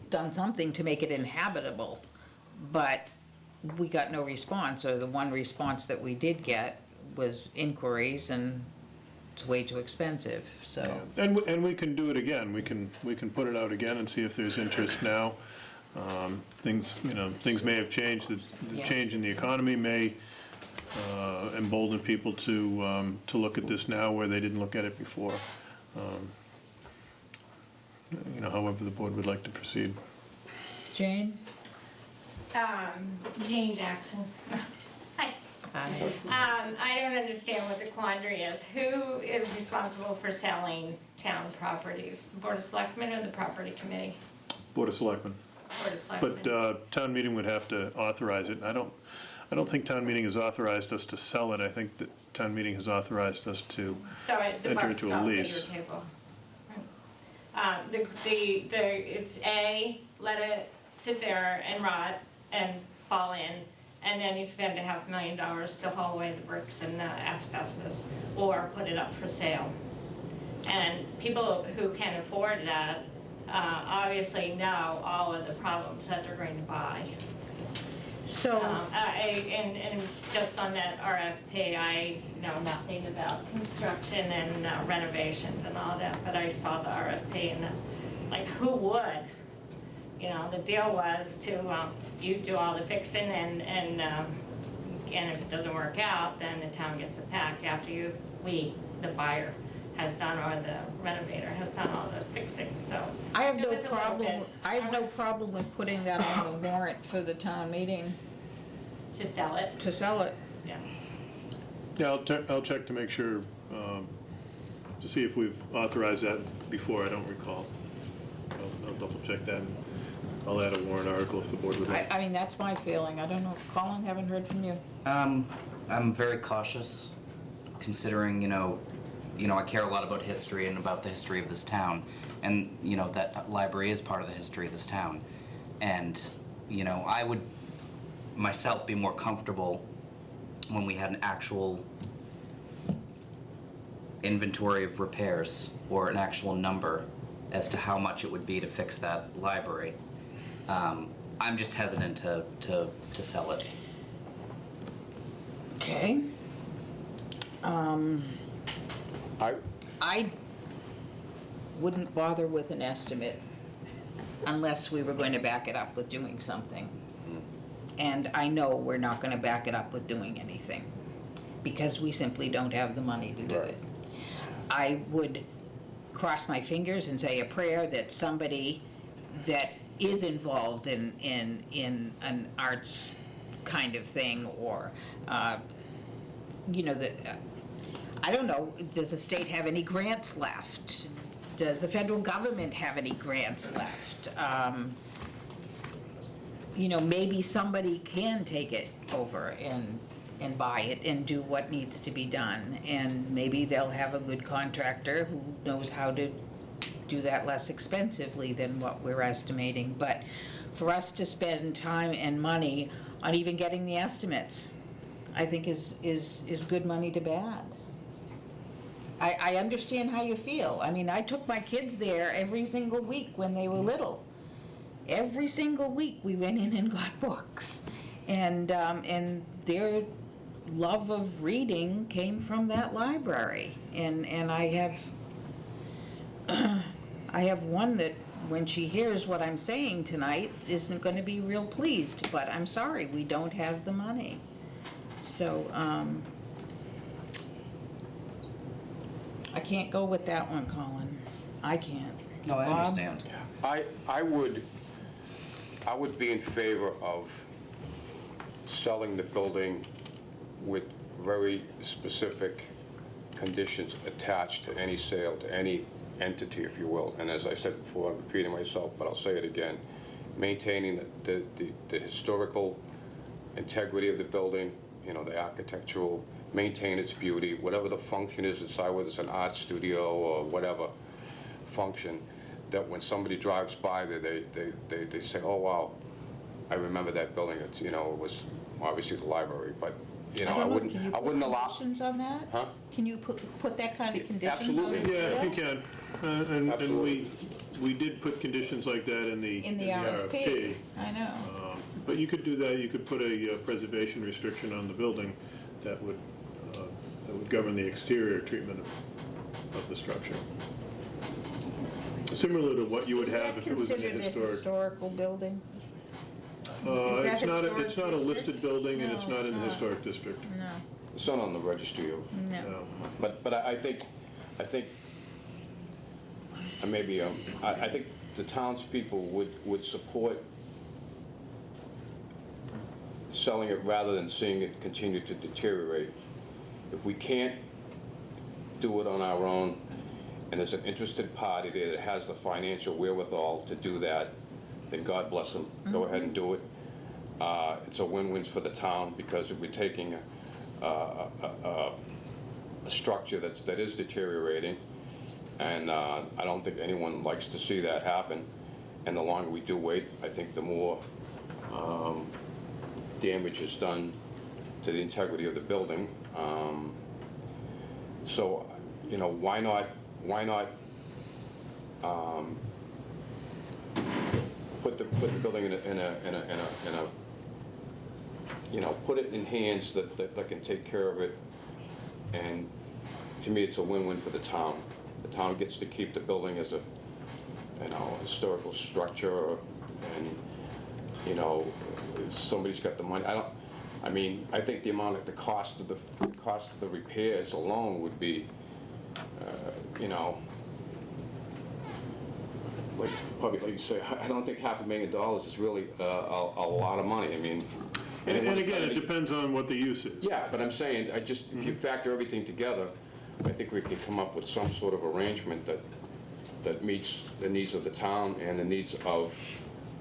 done something to make it inhabitable, but we got no response, or the one response that we did get was inquiries, and it's way too expensive, so. And we can do it again. We can put it out again and see if there's interest now. Things may have changed. The Yeah. change in the economy may embolden people to look at this now where they didn't look at it before. However the board would like to proceed. Jane? Jane Jackson. Hi. I don't understand what the quandary is. Who is responsible for selling town properties? The Board of Selectmen or the Property Committee? Board of Selectmen. Board of Selectmen. But town meeting would have to authorize it. I don't think town meeting has authorized us to sell it. I think that town meeting has authorized us to So the enter buck into a stops at lease. your table. It's A, let it sit there and rot and fall in, and then you spend $500,000 to haul away the bricks and asbestos, or put it up for sale. And people who can afford that obviously know all of the problems that they're going to buy. So, And just on that RFP, I know nothing about construction and renovations and all that, but I saw the RFP and like, who would? You know, the deal was to, you do all the fixing and if it doesn't work out, then the town gets a pack after the buyer has done, or the renovator has done all the fixing, so. I have it no was a little problem, bit- I have no problem with putting that on the warrant for the town meeting To sell it, to sell it. yeah. Yeah, I'll check to make sure, to see if we've authorized that before, I don't recall. I'll double check that, and I'll add a warrant article if the board would like. I mean, that's my feeling. I don't know. Colin, haven't heard from you. I'm very cautious, considering, I care a lot about history and about the history of this town, and, that library is part of the history of this town. And, I would myself be more comfortable when we had an actual inventory of repairs or an actual number as to how much it would be to fix that library. I'm just hesitant to sell it. Okay. I wouldn't bother with an estimate unless we were going to back it up with doing something. And I know we're not going to back it up with doing anything because we simply don't have the money to do it. I would cross my fingers and say a prayer that somebody that is involved in an arts kind of thing, or, that, I don't know, does the state have any grants left? Does the federal government have any grants left? Maybe somebody can take it over and buy it and do what needs to be done. And maybe they'll have a good contractor who knows how to do that less expensively than what we're estimating. But for us to spend time and money on even getting the estimates, I think is good money to bad. I understand how you feel. I mean, I took my kids there every single week when they were little. Every single week we went in and got books. And their love of reading came from that library. And I have one that, when she hears what I'm saying tonight, isn't going to be real pleased. But I'm sorry, we don't have the money. So, I can't go with that one, Colin. I can't. No, I Bob? understand. I would be in favor of selling the building with very specific conditions attached to any sale, to any entity, if you will. And as I said before, I'm repeating myself, but I'll say it again, maintaining the historical integrity of the building, the architectural, maintain its beauty, whatever the function is inside, whether it's an art studio or whatever function, that when somebody drives by there, they say, oh, wow, I remember that building. It's, it was obviously the library, but, I wouldn't allow. Conditions on that? Huh? Can you put that kind of conditions on Absolutely. this deal? Yeah, you can. And Absolutely. we did put conditions like that in the RFP. I know. But you could do that, you could put a preservation restriction on the building that would govern the exterior treatment of the structure. Similar to what you would have if it was in a Is that considered a historic. historical building? It's not historic a district? listed building, and No, it's not it's in the not. historic district. No, It's not on the registry of, no. but I think, maybe, I think the townspeople would support selling it rather than seeing it continue to deteriorate. If we can't do it on our own, and there's an interested party there that has the financial wherewithal to do that, then God bless them. Go ahead and do it. It's a win-win for the town, because if we're taking a structure that is deteriorating, and I don't think anyone likes to see that happen. And the longer we do wait, I think the more damage is done to the integrity of the building. So, why not put the building in a put it in hands that can take care of it. And to me, it's a win-win for the town. The town gets to keep the building as a, historical structure, and, somebody's got the money. I think the cost of the repairs alone would be, probably, like you say, I don't think $500,000 is really a lot of money. I mean. And again, it depends on what the use is. Yeah, but I'm saying, if you factor everything together, I think we could come up with some sort of arrangement that meets the needs of the town and the needs of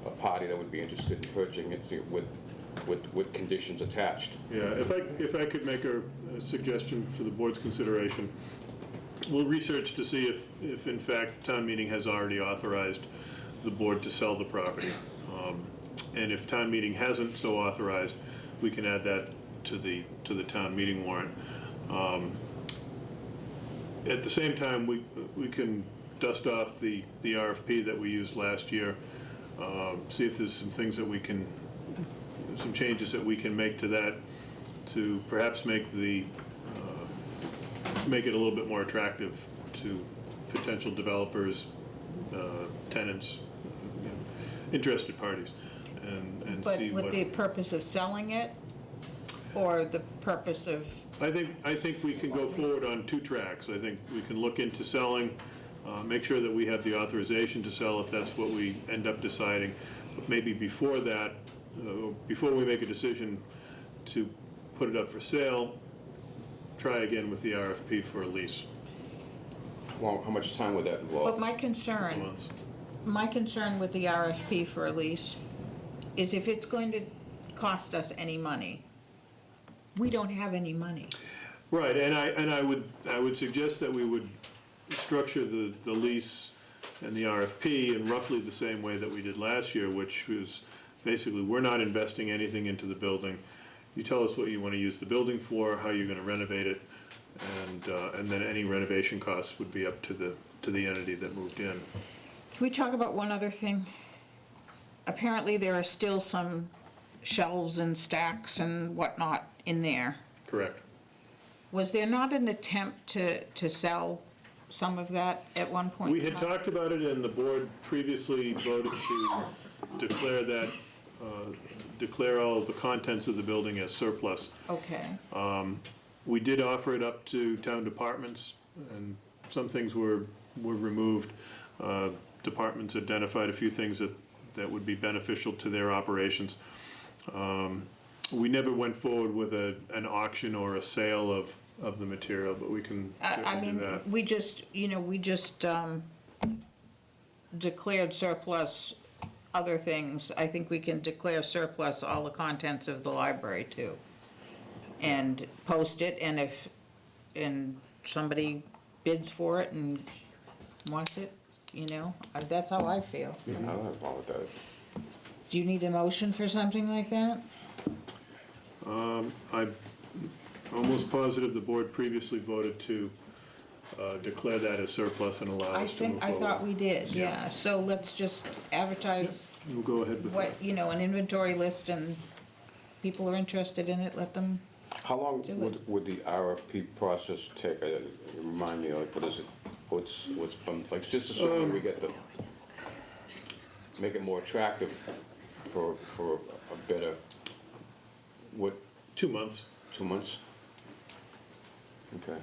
a party that would be interested in purchasing it with conditions attached. Yeah, if I could make a suggestion for the board's consideration, we'll research to see if in fact town meeting has already authorized the board to sell the property. And if town meeting hasn't so authorized, we can add that to the town meeting warrant. At the same time, we can dust off the RFP that we used last year, see if there's some things that we can, some changes that we can make to that to perhaps make it a little bit more attractive to potential developers, tenants, interested parties, and But see with what. the purpose of selling it, or the purpose of? I think we can go forward on two tracks. I think we can look into selling, make sure that we have the authorization to sell if that's what we end up deciding. But maybe before that, before we make a decision to put it up for sale, try again with the RFP for a lease. Well, how much time would that involve? But my concern with the RFP for a lease is if it's going to cost us any money, we don't have any money. Right, and I would suggest that we would structure the lease and the RFP in roughly the same way that we did last year, which was basically, we're not investing anything into the building. You tell us what you want to use the building for, how you're going to renovate it, and then any renovation costs would be up to the entity that moved in. Can we talk about one other thing? Apparently there are still some shelves and stacks and whatnot in there. Correct. Was there not an attempt to sell some of that at one point? We had talked about it, and the board previously voted to declare all of the contents of the building as surplus. Okay. We did offer it up to town departments, and some things were removed. Departments identified a few things that would be beneficial to their operations. We never went forward with an auction or a sale of the material, but we can certainly do that. We just declared surplus other things. I think we can declare surplus all the contents of the library too, and post it, and if somebody bids for it and wants it, that's how I feel. I don't have a problem with that. Do you need a motion for something like that? I'm almost positive the board previously voted to declare that as surplus and allow us to move forward. I thought we did, yeah. So let's just advertise We'll go ahead with that. an inventory list, and people are interested in it, let them. How long would the RFP process take? Remind me, like, what is it? What's like, just assuming we get make it more attractive for a bidder. What? 2 months. 2 months? Okay.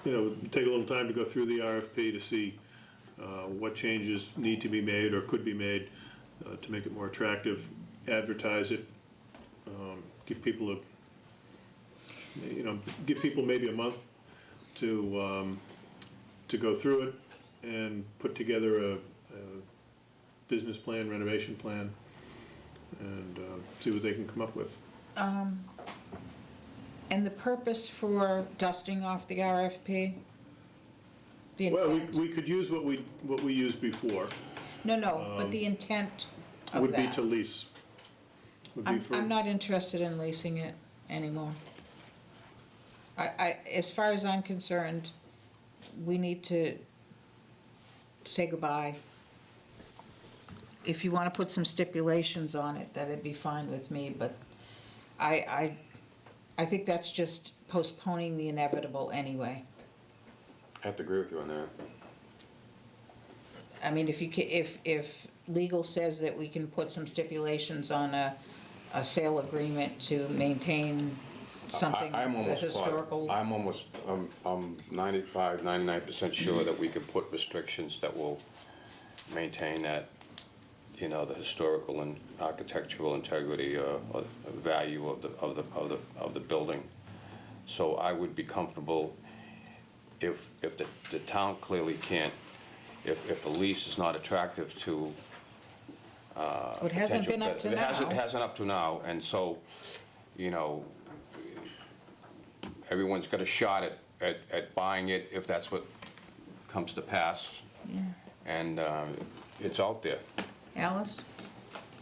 Take a little time to go through the RFP to see what changes need to be made or could be made to make it more attractive, advertise it, give people maybe a month to go through it and put together a business plan, renovation plan, and see what they can come up with. And the purpose for dusting off the RFP? The Well, intent? we could use what we used before. No, but the intent of Would be that. to lease. Would be for- I'm not interested in leasing it anymore. As far as I'm concerned, we need to say goodbye. if you want to put some stipulations on it, that'd be fine with me, but I think that's just postponing the inevitable anyway. I have to agree with you on that. I mean, if legal says that we can put some stipulations on a sale agreement to maintain something I'm that's almost historical. I'm 95, 99% sure that we could put restrictions that will maintain that, you know, the historical and architectural integrity, or value of the building. So I would be comfortable if the town clearly can't, if the lease is not attractive to, It hasn't potential- been up to It hasn't now. up to now, and so, you know, everyone's got a shot at buying it if that's what comes to pass. Yeah. And it's out there. Alice?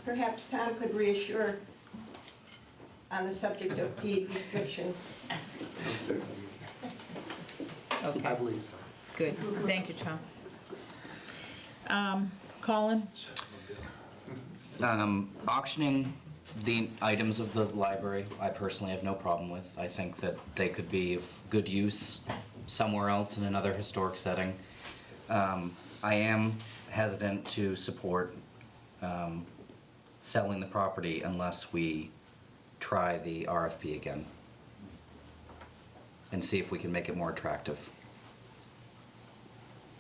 Perhaps Tom could reassure on the subject of deed restrictions. Okay. I believe so. Good, thank you, Tom. Colin? Auctioning the items of the library, I personally have no problem with. I think that they could be of good use somewhere else in another historic setting. I am hesitant to support selling the property unless we try the RFP again and see if we can make it more attractive.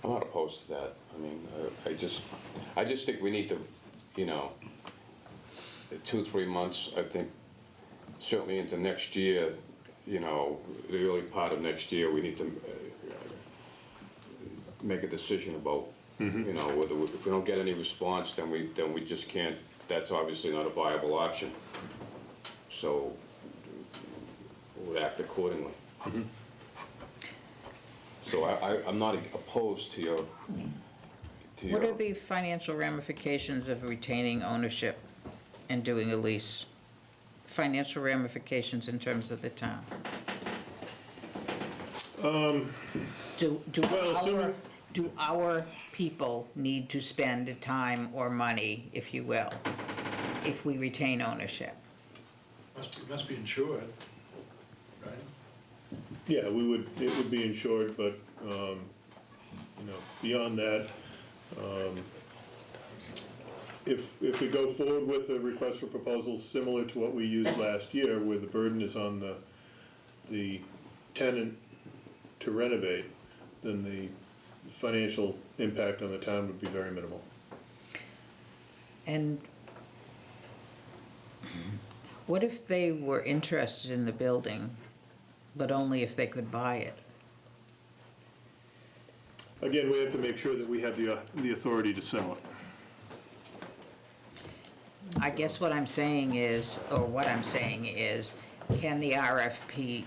I'm not opposed to that. I mean, I just think we need to, you know, 2-3 months, I think, certainly into next year, you know, the early part of next year, we need to make a decision about, you know, whether if we don't get any response, then we just can't, that's obviously not a viable option. So we'll act accordingly. So I'm not opposed to your, What are the financial ramifications of retaining ownership and doing a lease? Financial ramifications in terms of the town? Do our people need to spend time or money, if you will, if we retain ownership? Must be insured, right? Yeah, it would be insured, but, you know, beyond that, if we go forward with a request for proposals similar to what we used last year, where the burden is on the tenant to renovate, then the financial impact on the town would be very minimal. And what if they were interested in the building, but only if they could buy it? Again, we have to make sure that we have the authority to sell it. I guess what I'm saying is, can the RFP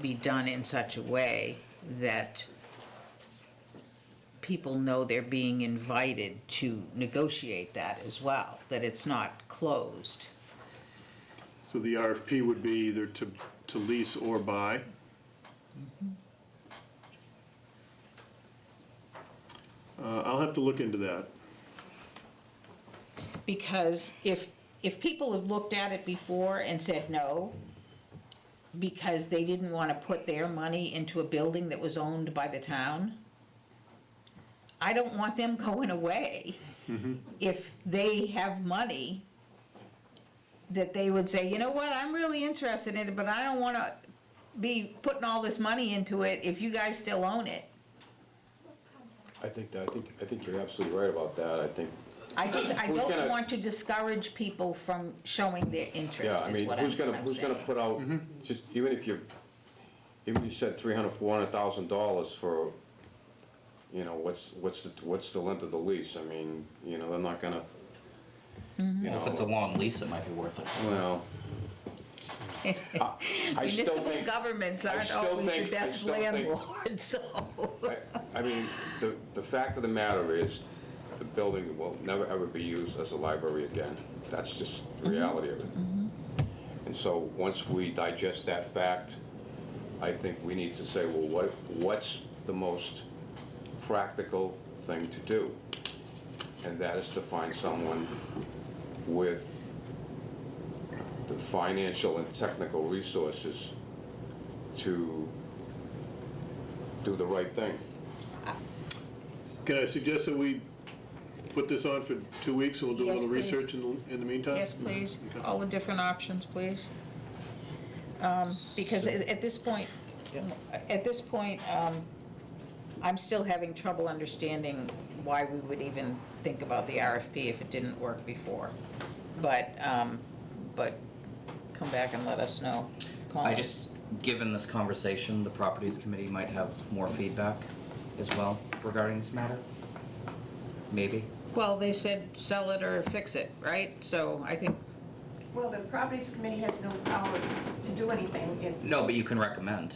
be done in such a way that people know they're being invited to negotiate that as well, that it's not closed? So the RFP would be either to lease or buy. I'll have to look into that. Because if people have looked at it before and said no, because they didn't want to put their money into a building that was owned by the town, I don't want them going away. If they have money, that they would say, you know what, I'm really interested in it, but I don't want to be putting all this money into it if you guys still own it. I think you're absolutely right about that. I Who's don't gonna- want to discourage people from showing their Yeah, interest, I is mean, what who's I'm gonna saying. put out, just, even if you said $300,000-$400,000 for, you know, what's the length of the lease? I mean, you know, they're not gonna, you know. If it's a long lease, it might be worth it. Well, I still Municipal think, governments I aren't still always the think- I best still think- landlords, so. I mean, the fact of the matter is, the building will never ever be used as a library again. That's just the reality of it. And so, once we digest that fact, I think we need to say, well, what's the most practical thing to do? and that is to find someone with the financial and technical resources to do the right thing. Can I suggest that we put this on for 2 weeks, and we'll do a Yes, little please. research in the meantime? Yes, please, Okay. all the different options, please. Because at this point, I'm still having trouble understanding why we would even think about the RFP if it didn't work before. But come back and let us know. I just, given this conversation, the Properties Committee might have more feedback as well regarding this matter. Maybe. Well, they said sell it or fix it, right? So I think, Well, the Properties Committee has no power to do anything if... No, but you can recommend.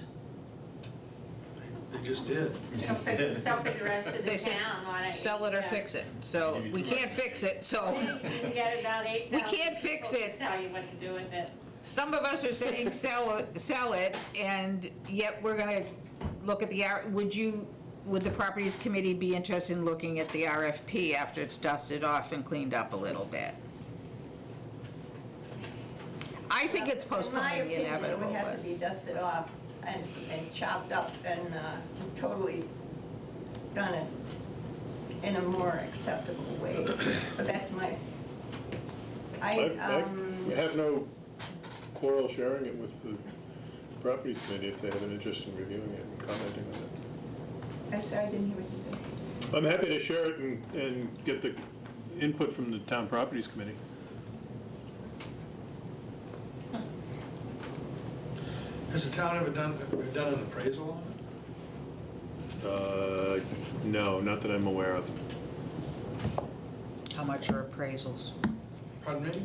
They just did. So for the rest of they the said town, why don't you? sell it or fix it. So we can't fix it, so You get about 8,000 we can't fix people to it. tell you what to do with it. Some of us are saying sell it, and yet we're gonna look at the, would the Properties Committee be interested in looking at the RFP after it's dusted off and cleaned up a little bit? I think it's postponing the inevitable, In my opinion, it would have but to be dusted off and chopped up and totally done it in a more acceptable way. But that's my, I have no quarrel sharing it with the Properties Committee if they have an interest in reviewing it and commenting on it. I'm sorry, I didn't hear what you said. I'm happy to share it and get the input from the Town Properties Committee. Has the town ever done an appraisal on it? No, not that I'm aware of. how much are appraisals? Pardon me?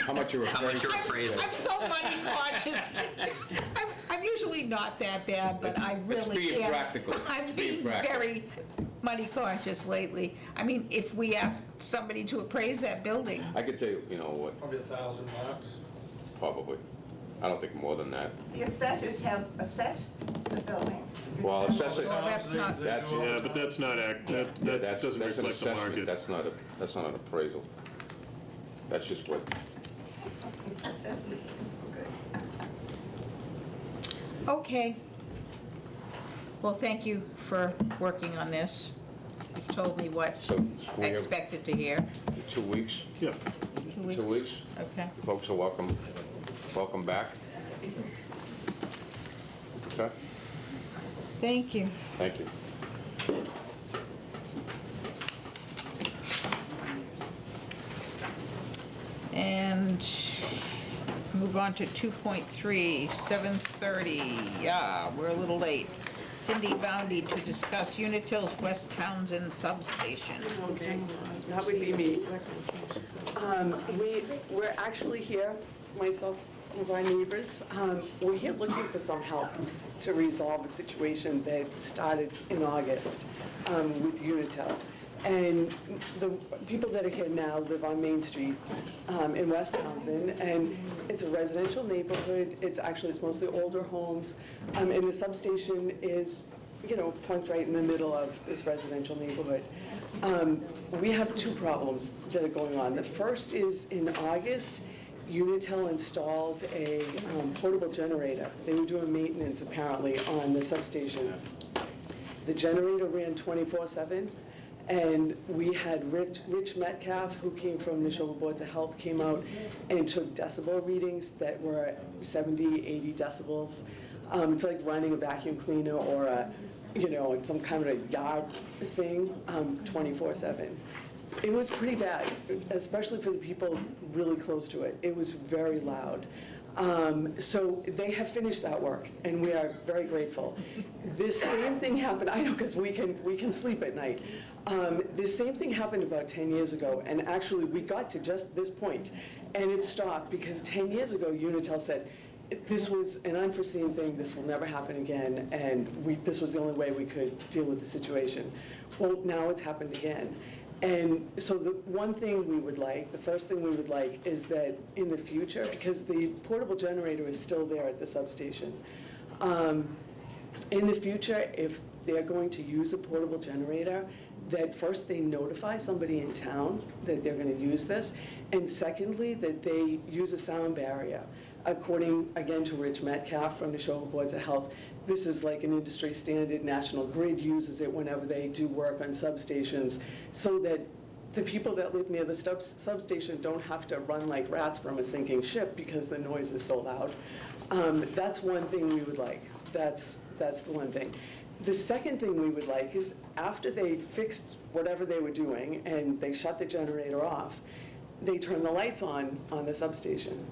How much are appraisals? I'm so money conscious. I'm usually not that bad, but I It's really being am. practical. I'm It's being being practical. very money conscious lately. I mean, if we asked somebody to appraise that building, I could tell you, you know what, Probably $1,000. probably. I don't think more than that. The assessors have assessed the building. Well, assessing, Well, that's not- That's- Yeah, but that's not that that's doesn't an reflect the assessment, market. that's not an appraisal. That's just what, Assessments. okay. Well, thank you for working on this. You've told me what so I we have expected to hear. 2 weeks, Yeah. 2 weeks? 2 weeks. Okay. Folks are welcome back. Okay, Thank you. thank you. And move on to 2.3, 7:30. Yeah, we're a little late. Cindy Boundy to discuss Unitil's West Townsend substation. Okay, that would be me. We're actually here, myself, some of our neighbors, we're here looking for some help to resolve a situation that started in August with Unitil. And the people that are here now live on Main Street in West Townsend, and it's a residential neighborhood. It's mostly older homes, and the substation is, plunked right in the middle of this residential neighborhood. We have two problems that are going on. The first is in August, Unitil installed a portable generator. They were doing maintenance apparently on the substation. The generator ran 24/7. And we had Rich Metcalf, who came from Neshoba Boards of Health, came out and took decibel readings that were 70, 80 decibels. It's like running a vacuum cleaner or some kind of a yard thing, 24/7. It was pretty bad, especially for the people really close to it. It was very loud. So they have finished that work, and we are very grateful. This same thing happened, I know, because we can sleep at night. This same thing happened about 10 years ago, and actually we got to just this point, and it stopped because 10 years ago Unitil said, this was an unforeseen thing, this will never happen again, and this was the only way we could deal with the situation. Well, now it's happened again. And so the first thing we would like is that in the future, because the portable generator is still there at the substation, in the future, if they're going to use a portable generator, that first they notify somebody in town that they're going to use this, and secondly, that they use a sound barrier. According, again, to Rich Metcalf from the Neshoba Boards of Health, this is like an industry standard. National Grid uses it whenever they do work on substations, so that the people that live near the substation don't have to run like rats from a sinking ship because the noise is so loud. That's one thing we would like. That's the one thing. The second thing we would like is after they fixed whatever they were doing and they shut the generator off, they turn the lights on the substation.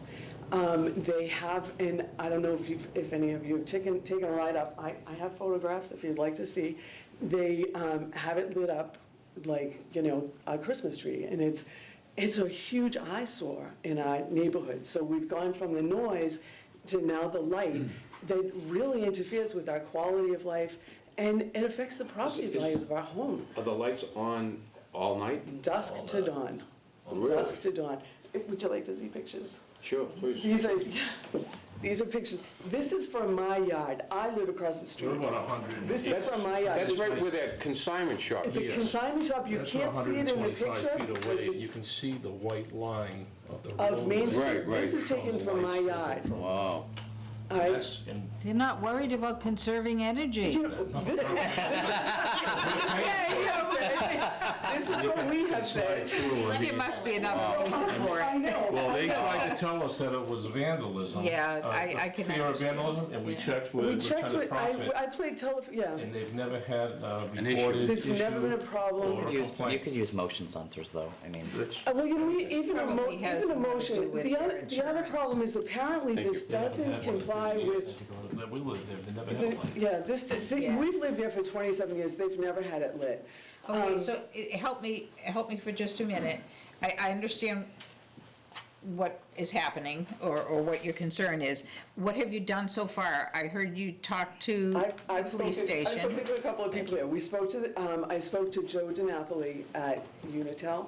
They have, and I don't know if any of you have taken a ride up, I have photographs if you'd like to see. They have it lit up like, a Christmas tree, and it's a huge eyesore in our neighborhood. So we've gone from the noise to now the light that really interferes with our quality of life, and it affects the property values of our home. Are the lights on all night? Dusk to dawn. Really? Dusk to dawn. Would you like to see pictures? Sure, please. These are pictures. This is from my yard. I live across the street. This is from my yard. That's right where that consignment shop The is. consignment shop, you can't see it in the picture Feet because away, you it's can see the white line of the road. of Main Street. Right, right. This is taken from my yard. Wow. All right. That's in- They're not worried about conserving energy. This is what we have said. There must be enough reason for I it. know. Well, they tried to tell us that it was vandalism. Yeah, I can Fear of understand. vandalism, and we Yeah. checked We with checked Lieutenant with, Profit, I played yeah. and they've never had An issue. reported There's issue. never been a problem. or You complaint. could use motion sensors, though. I mean, Well, even Probably has even more to do emotion, with the their other insurance. problem is apparently Thank you. this They haven't doesn't had one in comply 30 years. with, We lived there, they never had one. yeah, we've lived there for 27 years, they've never had it lit. Okay, so help me for just a minute. I understand what is happening or what your concern is. What have you done so far? I heard you talk to the I've police spoken station. to a couple of people here. We spoke to, I spoke to Joe DiNapoli at Unitel,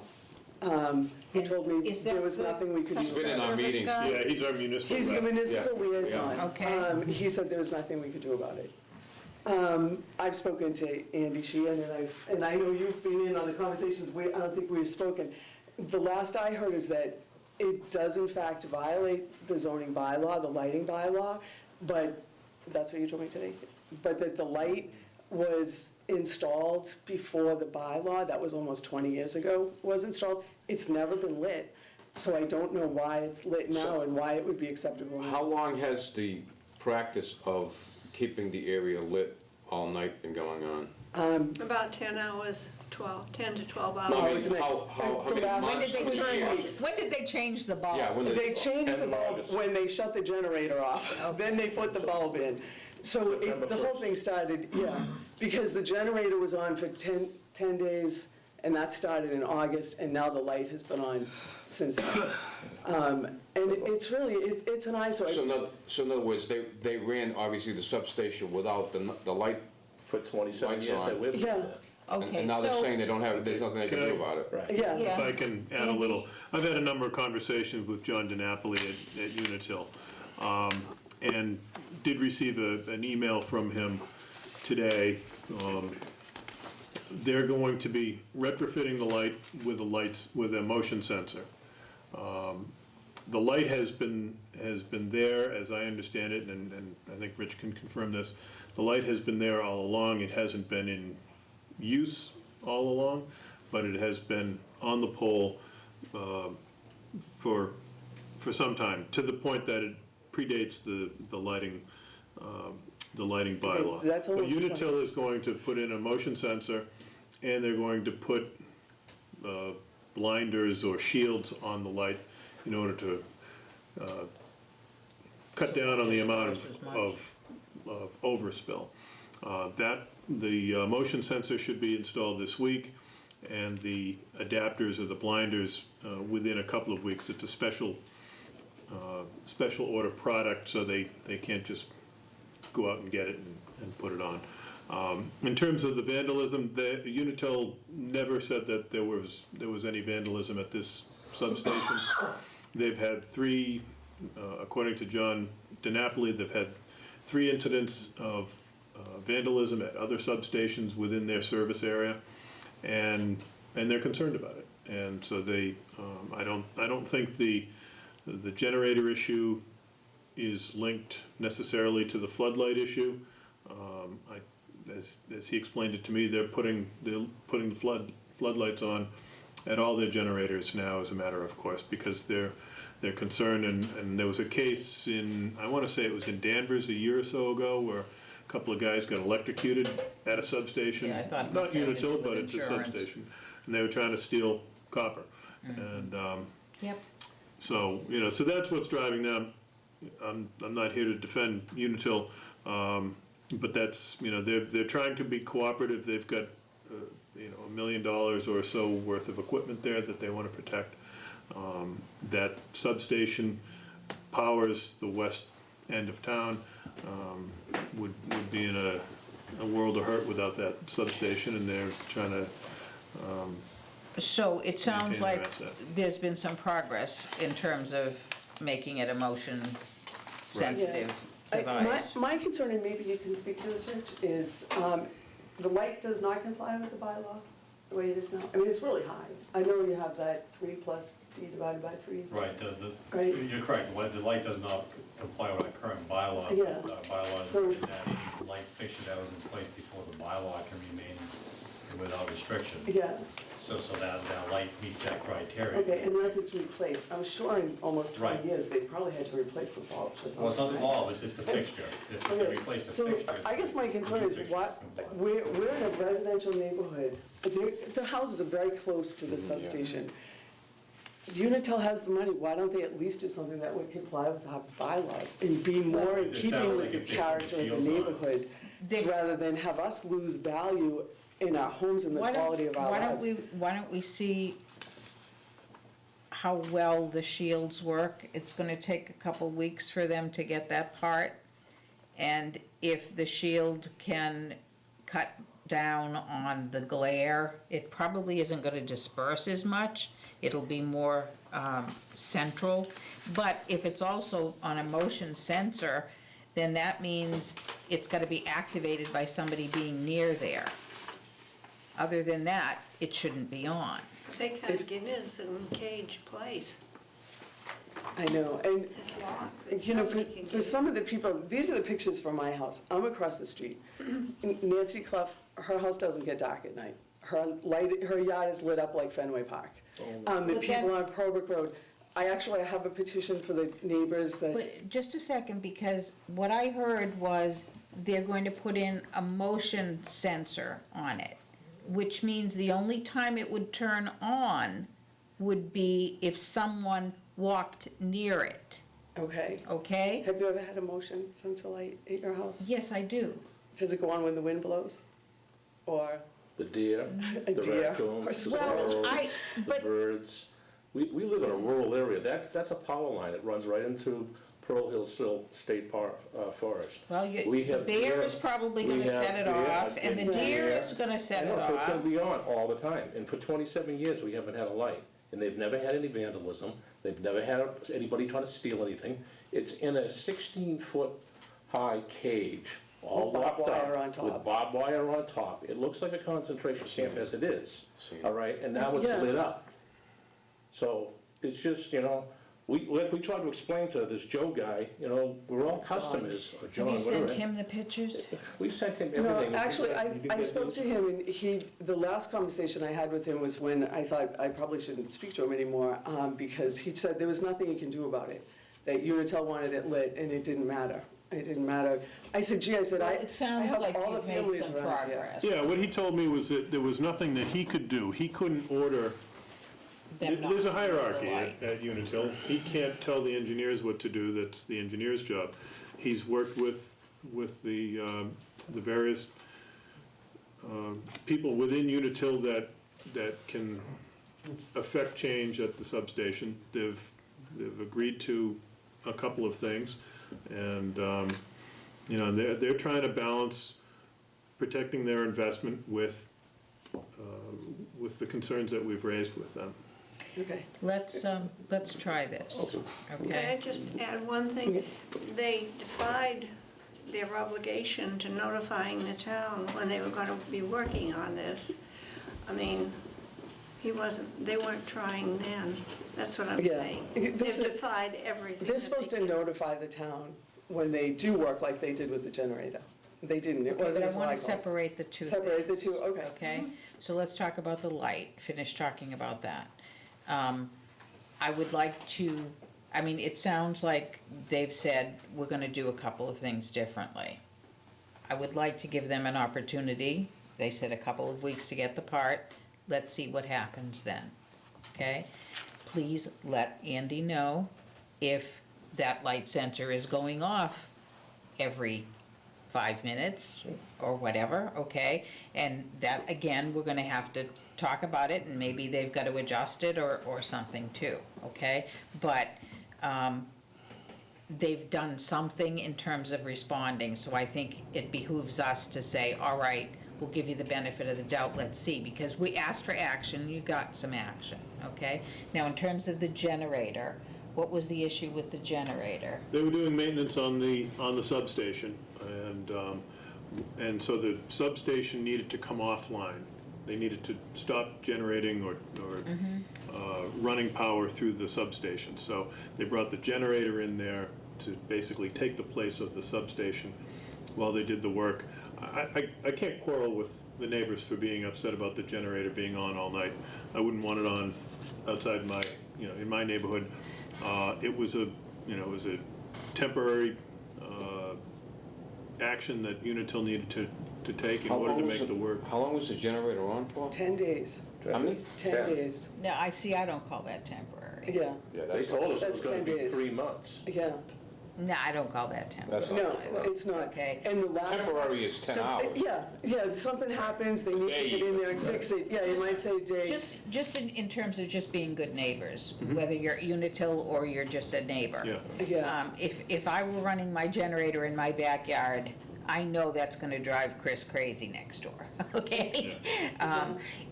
who told me Is that there was the nothing we could do. He's been in our Service meetings. guy? Yeah, he's our municipal He's the rep. municipal Yeah. liaison. Okay. He said there was nothing we could do about it. I've spoken to Andy Sheehan, and I know you've been in on the conversations, I don't think we've spoken. The last I heard is that it does in fact violate the zoning bylaw, the lighting bylaw, but, that's what you told me today, but that the light was installed before the bylaw, that was almost 20 years ago, was installed. It's never been lit, so I don't know why it's lit now and why it would be acceptable now. How long has the practice of keeping the area lit all night been going on? About 10 hours, 10 to 12 hours. No, I mean, isn't it? how The many last months? When did they Two turn, weeks. when did they change the bulb? Yeah, when They changed the bulb August. when they shut the generator off, then they put the bulb in. So the whole thing started, because the generator was on for 10 days, and that started in August, and now the light has been on since then. And it's really, it's an eyesore. So in other words, they ran, obviously, the substation without the light, For 27 Lights years on. that we've lived Yeah. there. Okay, and now they're so, saying they don't have, there's nothing they can Can I- do about it. Right. Yeah. Yeah. If I can add a little, I've had a number of conversations with John DiNapoli at Unitil, and did receive an email from him today. They're going to be retrofitting the light with a motion sensor. The light has been there, as I understand it, and I think Rich can confirm this. The light has been there all along. It hasn't been in use all along, but it has been on the pole for some time, to the point that it predates the lighting bylaw. Okay, that's But almost Unitil is going to put in a motion sensor, and they're going to put blinders or shields on the light in order to cut down on the amount of overspill. The motion sensor should be installed this week, and the adapters or the blinders within a couple of weeks. It's a special order product, so they can't just go out and get it and put it on. In terms of the vandalism, the Unitil never said that there was any vandalism at this substation. They've had three, according to John DiNapoli, they've had 3 incidents of vandalism at other substations within their service area. and they're concerned about it. And so I don't think the generator issue is linked necessarily to the floodlight issue. As he explained it to me, they're putting the floodlights on at all their generators now, as a matter of course, because they're concerned. And there was a case I want to say it was in Danvers a year or so ago, where a couple of guys got electrocuted at a substation. Yeah, I thought it not must have to do Unitil, with but at the insurance. substation, and they were trying to steal copper. And Yep. so so that's what's driving them. I'm not here to defend Unitil, but that's they're trying to be cooperative. They've got $1 million or so worth of equipment there that they want to protect. That substation powers the west end of town. Would be in a world of hurt without that substation, and they're trying to. So it sounds maintain their like asset. there's been some progress in terms of making it a motion-sensitive device. My concern, and maybe you can speak to this, Rich, is the light does not comply with the bylaw the way it is now. I mean, it's really high. I know you have that 3 plus D divided by 3. Right, Right. you're correct, the light does not comply with our current bylaw. Yeah. Bylaw is So- that any light fixture that was in place before the bylaw can remain without restriction. Yeah, So that light meets that criteria. okay, unless it's replaced. I'm sure in almost 20 Right. years, they probably had to replace the bulbs or something. Well, it's not the right? bulb, it's just the fixture. If they Okay, replace the so fixture. I guess my concern is we're in a residential neighborhood. The houses are very close to the substation. Unitil has the money, why don't they at least do something that would comply with our bylaws and be more in It keeping sounds with like the if they put the character of the shields on. neighborhood, They- rather than have us lose value in our homes and the quality of our lives? Why don't we see how well the shields work? It's gonna take a couple weeks for them to get that part. And if the shield can cut down on the glare, it probably isn't gonna disperse as much. It'll be more central. But if it's also on a motion sensor, then that means it's gotta be activated by somebody being near there. Other than that, it shouldn't be on. They can't get in, it's in a cage place. I know, and It's locked. you know, Nobody can for get some of the people, these are the pictures from my house. I'm across the street. Nancy Clough, her house doesn't get dark at night. Her yard is lit up like Fenway Park. The But people that's- on Probrook Road, I have a petition for the neighbors that, But just a second, because what I heard was they're going to put in a motion sensor on it, which means the only time it would turn on would be if someone walked near it, okay. okay? Have you ever had a motion sensor light at your house? Yes, I do. Does it go on when the wind blows? Or The deer, a the deer? raccoon, Or the squirrel? squirrels, I- the but- birds. We live in a rural area. That's a power line. It runs right into Pearl Hill State Forest. Well, We the have bear deer, is probably we gonna have set it deer, off, and the deer is gonna set I it know, so it's gonna off. be on all the time. And for 27 years, we haven't had a light. And they've never had any vandalism. They've never had anybody trying to steal anything. It's in a 16-foot high cage, all With barbed locked wire on up, top. with barbed wire on top. It looks like a concentration camp as it is, all right? And now it's Yeah. lit up. So it's just, we tried to explain to this Joe guy, we're all customers, or Have John, you whatever. sent him the pictures? We sent him No, everything. actually, You did I get spoke these? to him, and the last conversation I had with him was when I thought I probably shouldn't speak to him anymore, because he said there was nothing he can do about it, that Unitil wanted it lit, and it didn't matter. It didn't matter. I said, gee, I said, Well, I it sounds have like all the you've made families some around here. progress. Yeah, what he told me was that there was nothing that he could do. He couldn't order. Them not There's to a use the hierarchy light. at Unitil. He can't tell the engineers what to do. That's the engineer's job. He's worked with the various people within Unitil that can affect change at the substation. They've agreed to a couple of things, and they're trying to balance protecting their investment with the concerns that we've raised with them. Okay. Let's try this, Can I okay? just add one thing? They defied their obligation to notifying the town when they were going to be working on this. I mean, they weren't trying then. That's what I'm Yeah. saying. They've This is- defied everything. They're supposed to notify the town when they do work like they did with the generator. They didn't, it Okay, wasn't but I until I want to called. separate the two. Separate the two, okay. Okay, so let's talk about the light, finish talking about that. I would like to, I mean, it sounds like they've said, we're gonna do a couple of things differently. I would like to give them an opportunity, they said a couple of weeks to get the part, let's see what happens then, okay? Please let Andy know if that light sensor is going off every 5 minutes or whatever, okay? And that, again, we're gonna have to talk about it, and maybe they've got to adjust it or something too, okay? But they've done something in terms of responding, so I think it behooves us to say, all right, we'll give you the benefit of the doubt, let's see, because we asked for action, you got some action, okay? Now, in terms of the generator, what was the issue with the generator? They were doing maintenance on the substation, and so the substation needed to come offline. They needed to stop generating or running power through the substation. So they brought the generator in there to basically take the place of the substation while they did the work. I can't quarrel with the neighbors for being upset about the generator being on all night. I wouldn't want it on outside my, in my neighborhood. It was a temporary action that Unitil needed to take in order to make the work. How long was the generator on for? 10 days. How many? 10 days, No, I don't call that temporary. yeah, They told us it That's was gonna 10 be days. 3 months. yeah. No, I don't call that temporary. That's No, either. it's not. Okay. And the last. Temporary is 10 So- hours. Yeah, something happens, they need to Day get in there and even. fix it. Yeah, you might say day. Just in terms of just being good neighbors, whether you're Unitil or you're just a neighbor. Yeah. Yeah, If I were running my generator in my backyard, I know that's gonna drive Chris crazy next door, okay?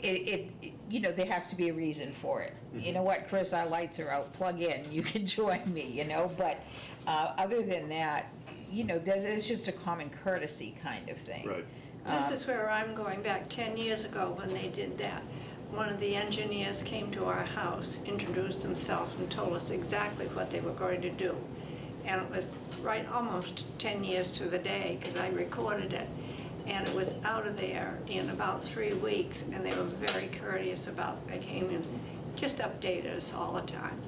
There has to be a reason for it. You know what, Chris, our lights are out, plug in, you can join me, but other than that, there's just a common courtesy kind of thing. Right. This is where I'm going back 10 years ago when they did that. One of the engineers came to our house, introduced himself, and told us exactly what they were going to do. And it was right almost 10 years to the day, because I recorded it. And it was out of there in about 3 weeks, and they were very courteous about, they came and just updated us all the time.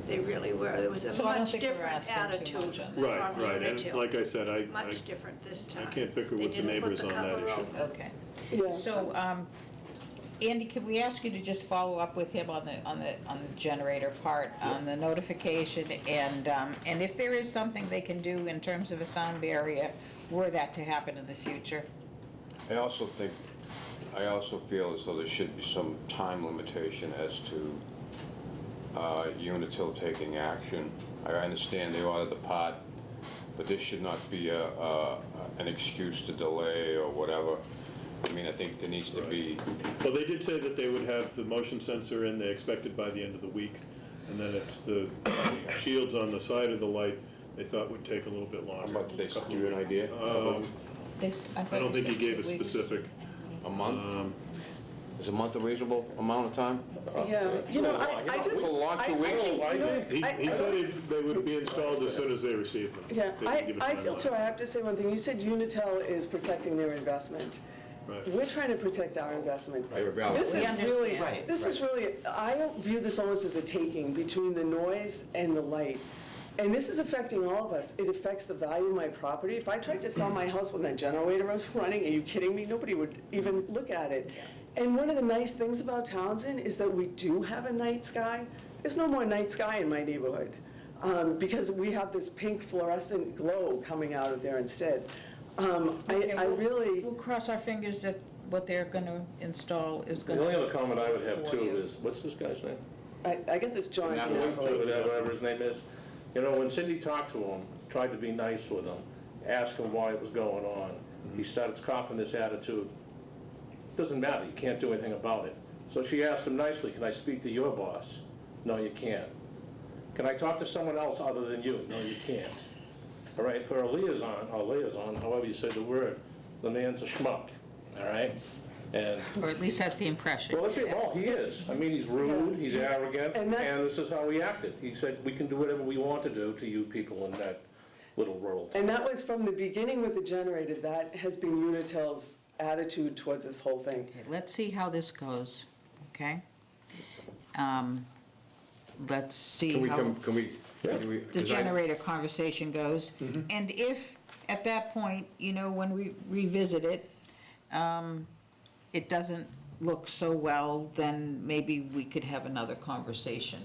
They really were. There was a So I don't much think we're different asking too attitude much on from that. Right, and Unitil. like I said, I Much different this time. can't bicker They with the didn't put neighbors the on that cover issue. over. Okay. yeah. So, Andy, could we ask you to just follow up with him on the generator part, on the notification, and if there is something they can do in terms of a sound barrier, were that to happen in the future? I also feel as though there should be some time limitation as to Unitil taking action. I understand they ordered the part, but this should not be an excuse to delay or whatever. I mean, I think there needs to be, Well, they did say that they would have the motion sensor in, they expected by the end of the week, and then it's the shields on the side of the light they thought would take a little bit how longer. about, did they give you an idea? I don't think he gave a specific. A month? Is a month a reasonable amount of time? Yeah, I just. It's a long 2 weeks. He said they would be installed as soon as they received them. Yeah, They didn't give a I feel timeline. too, I have to say one thing. You said Unitil is protecting their investment. Right. We're trying to protect our investment. Right, right. This We is really, understand. this is really, I view this almost as a taking between the noise and the light. And this is affecting all of us. It affects the value of my property. If I tried to sell my house when that generator was running, are you kidding me? Nobody would even look at it. And one of the nice things about Townsend is that we do have a night sky. There's no more night sky in my neighborhood because we have this pink fluorescent glow coming out of there instead. We'll cross our fingers that what they're gonna install is The gonna. only other comment I would have for too you. is, what's this guy's name? I guess it's John. Whatever his name is. When Cindy talked to him, tried to be nice with him, asked him why it was going on, he started copping this attitude. Doesn't matter, you can't do anything about it. So she asked him nicely, can I speak to your boss? No, you can't. Can I talk to someone else other than you? No, you can't. All right, for a liaison, however you say the word, the man's a schmuck, all right? And, Or at least that's the impression. well, he is. I mean, he's rude, he's arrogant, And and that's- this is how he acted. He said, we can do whatever we want to do to you people in that little rural town. And that was from the beginning with the generator. That has been Unitel's attitude towards this whole thing. Okay, let's see how this goes, okay? Let's see how the generator conversation goes. And if, at that point, when we revisit it, it doesn't look so well, then maybe we could have another conversation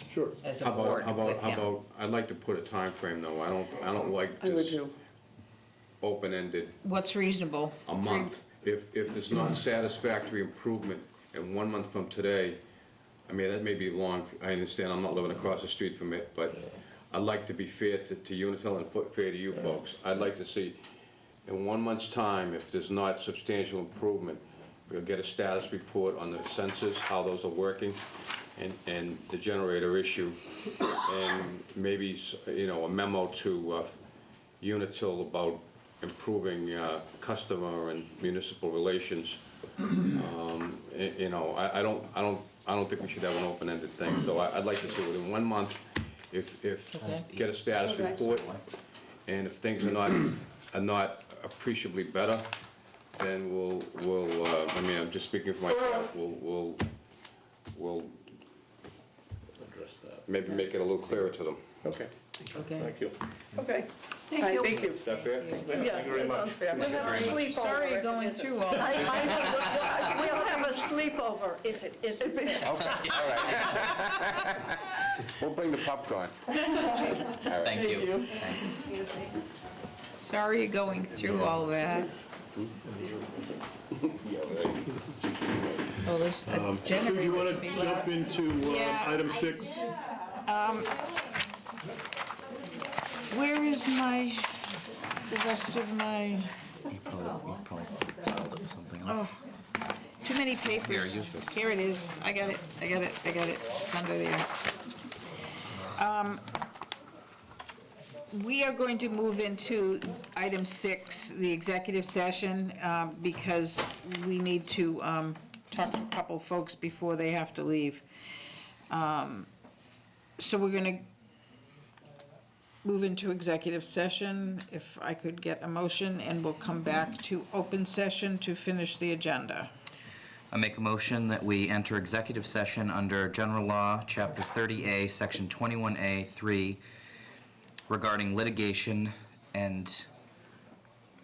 Sure. as a How board about, with him. I'd like to put a time frame though. I don't like I would this too. open-ended, What's reasonable? a month. If there's not satisfactory improvement in 1 month from today, I mean, that may be long. I understand I'm not living across the street from it, but I'd like to be fair to Unitil and fair to you folks. I'd like to see, in 1 month's time, if there's not substantial improvement, we'll get a status report on the sensors, how those are working, and the generator issue, and maybe, a memo to Unitil about improving customer and municipal relations. I don't think we should have an open-ended thing, so I'd like to see within 1 month, if get a status Okay. report, and if things are not appreciably better, then we'll, I'm just speaking for myself, we'll Address that. maybe make it a little clearer to them. Okay, Okay. thank you. Okay. Thank All right, you. Thank you. Is that fair? Yeah, Thank you very that much. sounds fair. We'll have a sleepover. Sorry if it going isn't. through all that. We'll have a sleepover if it isn't fair. Okay, all right. We'll bring the popcorn. Thank you. Thanks. Sorry you're going through all that. Oh, there's a So generator. you want to be to jump loud. into Yeah. item 6? Where is the rest of my, You probably filed it with something else. oh, too many papers. Here, use this. Here it is. I got it. It's under there. We are going to move into item 6, the executive session, because we need to talk to a couple folks before they have to leave. So we're going to move into executive session, if I could get a motion, and we'll come back to open session to finish the agenda. I make a motion that we enter executive session under General Law, Chapter 30A, Section 21A, 3, regarding litigation, and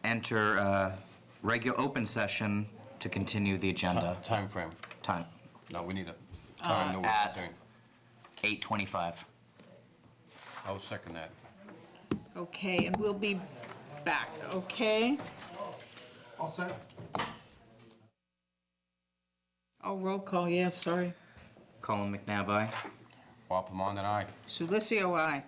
enter regular open session to continue the agenda. Time frame. Time, No, we need a time. No, we're at- doing. 8:25. I'll second that. Okay, and we'll be back, okay? All set? Oh, roll call, yes, sorry. Colin McNabb, aye. Bob Plamond and I. Sulicio, aye.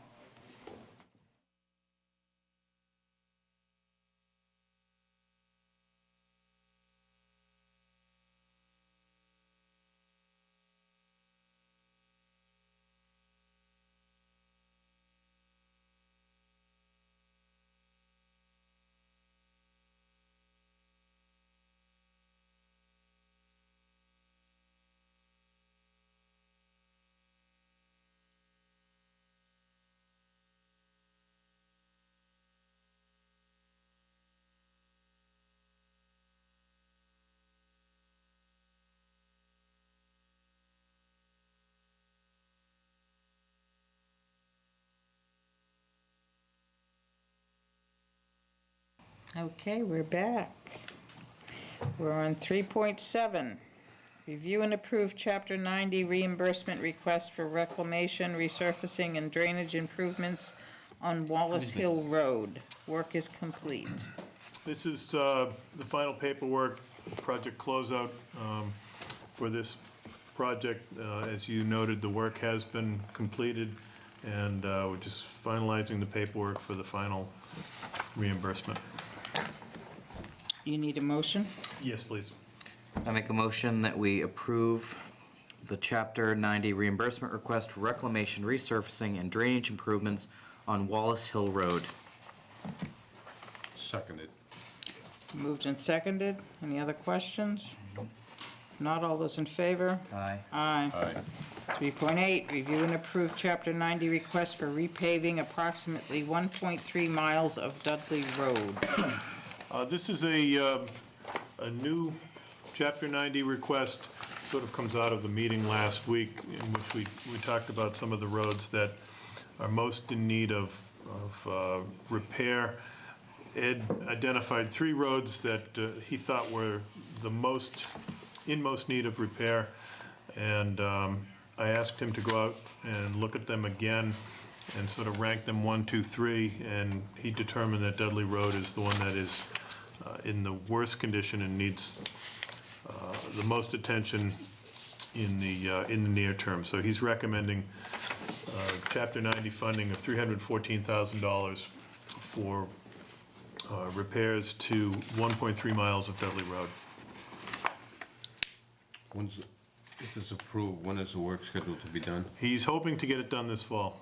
Okay, we're back. We're on 3.7. Review and approve Chapter 90 reimbursement request for reclamation, resurfacing, and drainage improvements on Wallace Hill Road. Work is complete. This is the final paperwork, project closeout for this project. As you noted, the work has been completed, and we're just finalizing the paperwork for the final reimbursement. You need a motion? Yes, please. I make a motion that we approve the Chapter 90 reimbursement request for reclamation, resurfacing, and drainage improvements on Wallace Hill Road. Seconded. Moved and seconded. Any other questions? Nope. Not all those in favor? Aye. Aye. 3.8, review and approve Chapter 90 request for repaving approximately 1.3 miles of Dudley Road. This is a new Chapter 90 request, sort of comes out of the meeting last week in which we talked about some of the roads that are most in need of repair. Ed identified 3 roads that he thought were in most need of repair, and I asked him to go out and look at them again and sort of rank them 1, 2, 3, and he determined that Dudley Road is the one that is in the worst condition and needs the most attention in the near term. So he's recommending Chapter 90 funding of $314,000 for repairs to 1.3 miles of Dudley Road. If it's approved, when is the work scheduled to be done? He's hoping to get it done this fall.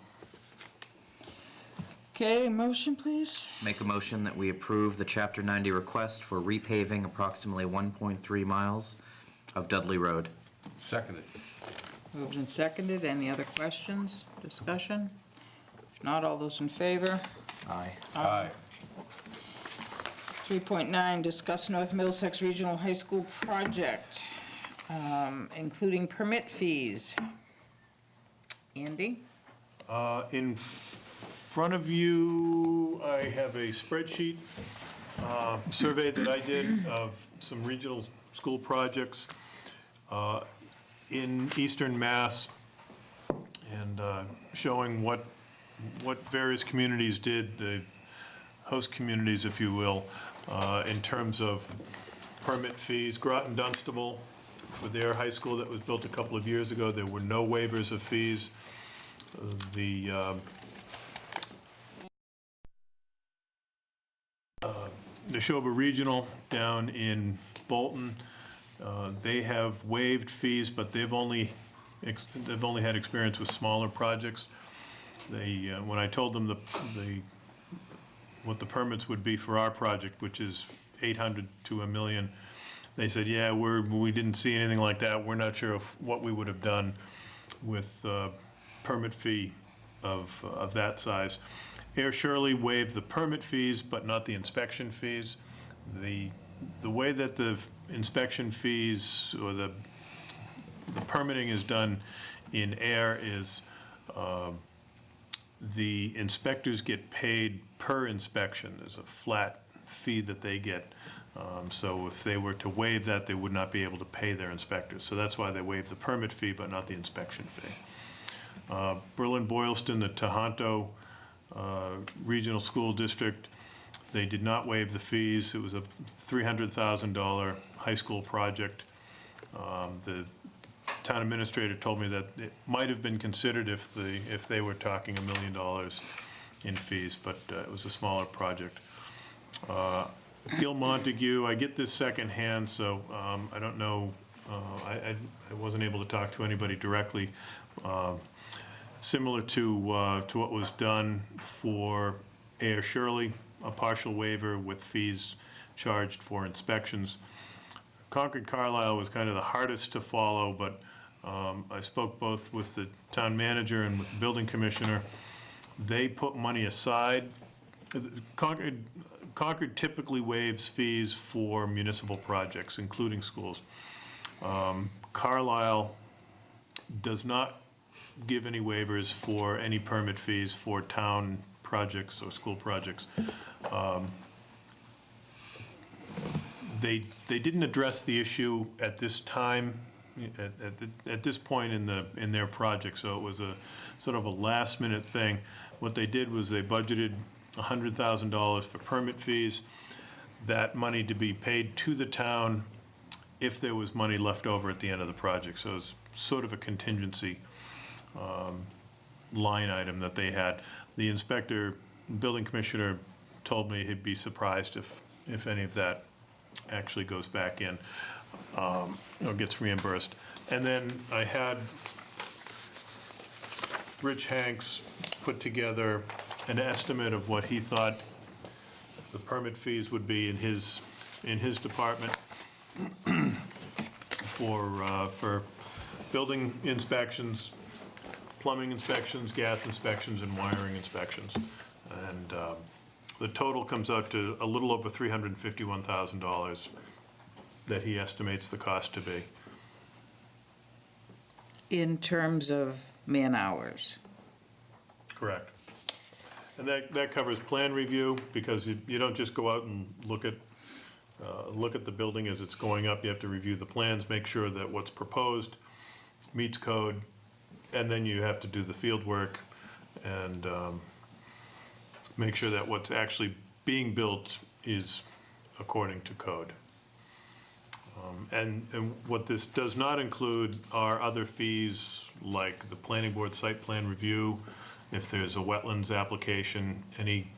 Okay, motion, please? Make a motion that we approve the Chapter 90 request for repaving approximately 1.3 miles of Dudley Road. Seconded. Moved and seconded. Any other questions, discussion? If not, all those in favor? Aye. Aye. 3.9, discuss North Middlesex Regional High School project, including permit fees. Andy? In front of you, I have a spreadsheet survey that I did of some regional school projects in Eastern Mass, and showing what various communities did, the host communities, if you will, in terms of permit fees. Groton Dunstable, for their high school that was built a couple of years ago, there were no waivers of fees. The Neshoba Regional down in Bolton, they have waived fees, but they've only had experience with smaller projects. They, when I told them what the permits would be for our project, which is 800 to $1 million, they said, yeah, we didn't see anything like that. We're not sure what we would have done with permit fee of that size. Air Shirley waived the permit fees, but not the inspection fees. The way that the inspection fees or the permitting is done in Air is the inspectors get paid per inspection. There's a flat fee that they get. So if they were to waive that, they would not be able to pay their inspectors. So that's why they waived the permit fee, but not the inspection fee. Berlin-Boylston, the Tohoto Regional School District, they did not waive the fees. It was a $300,000 high school project. The town administrator told me that it might have been considered if they were talking $1 million in fees, but it was a smaller project. Gil Montague, I get this secondhand, so I don't know. I wasn't able to talk to anybody directly. Similar to what was done for Air Shirley, a partial waiver with fees charged for inspections. Concord Carlisle was kind of the hardest to follow, but I spoke both with the town manager and with the building commissioner. They put money aside. Concord typically waives fees for municipal projects, including schools. Carlisle does not give any waivers for any permit fees for town projects or school projects. They didn't address the issue at this time, at this point in their project, so it was a sort of a last-minute thing. What they did was they budgeted $100,000 for permit fees, that money to be paid to the town if there was money left over at the end of the project. So it was sort of a contingency line item that they had. The inspector, building commissioner, told me he'd be surprised if any of that actually goes back in or gets reimbursed. And then I had Rich Hanks put together an estimate of what he thought the permit fees would be in his department for building inspections, plumbing inspections, gas inspections, and wiring inspections. And the total comes out to a little over $351,000 that he estimates the cost to be. In terms of man-hours. Correct. And that covers plan review, because you don't just go out and look at the building as it's going up. You have to review the plans, make sure that what's proposed meets code, and then you have to do the field work and make sure that what's actually being built is according to code. And what this does not include are other fees like the planning board site plan review, if there's a wetlands application, any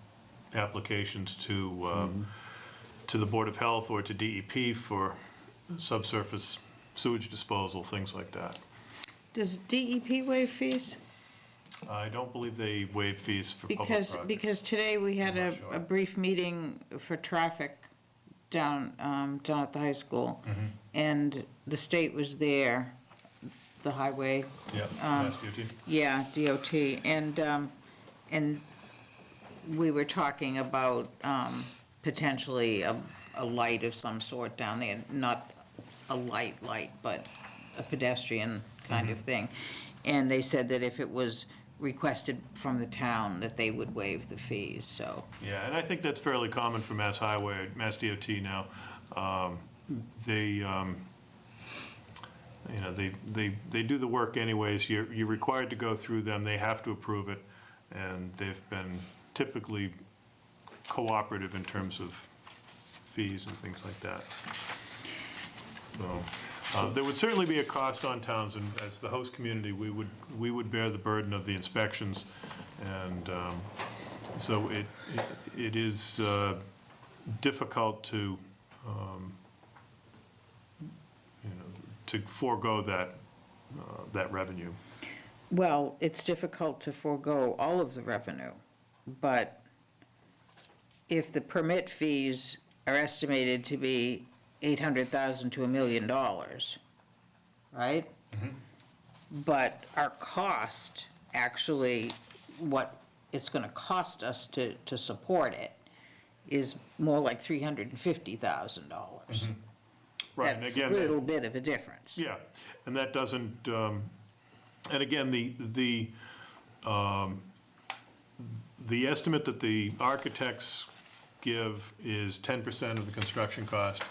applications to the Board of Health or to DEP for subsurface sewage disposal, things like that. Does DEP waive fees? I don't believe they waive fees for public projects. Because today we had a brief meeting for traffic down at the high school, and the state was there, the highway. Yeah, Mass DOT. Yeah, DOT, and we were talking about potentially a light of some sort down there, not a light, but a pedestrian kind of thing. And they said that if it was requested from the town, that they would waive the fees, so. Yeah, and I think that's fairly common for Mass Highway, Mass DOT now. They do the work anyways. You're required to go through them. They have to approve it, and they've been typically cooperative in terms of fees and things like that. So there would certainly be a cost on Townsend. As the host community, we would bear the burden of the inspections, and so it is difficult to to forego that revenue. Well, it's difficult to forego all of the revenue, but if the permit fees are estimated to be $800,000 to $1 million, right? But our cost, actually, what it's going to cost us to support it is more like $350,000. Right, and That's again, a little bit of a difference. Yeah, and that doesn't, and again, the estimate that the architects give is 10% of the construction cost,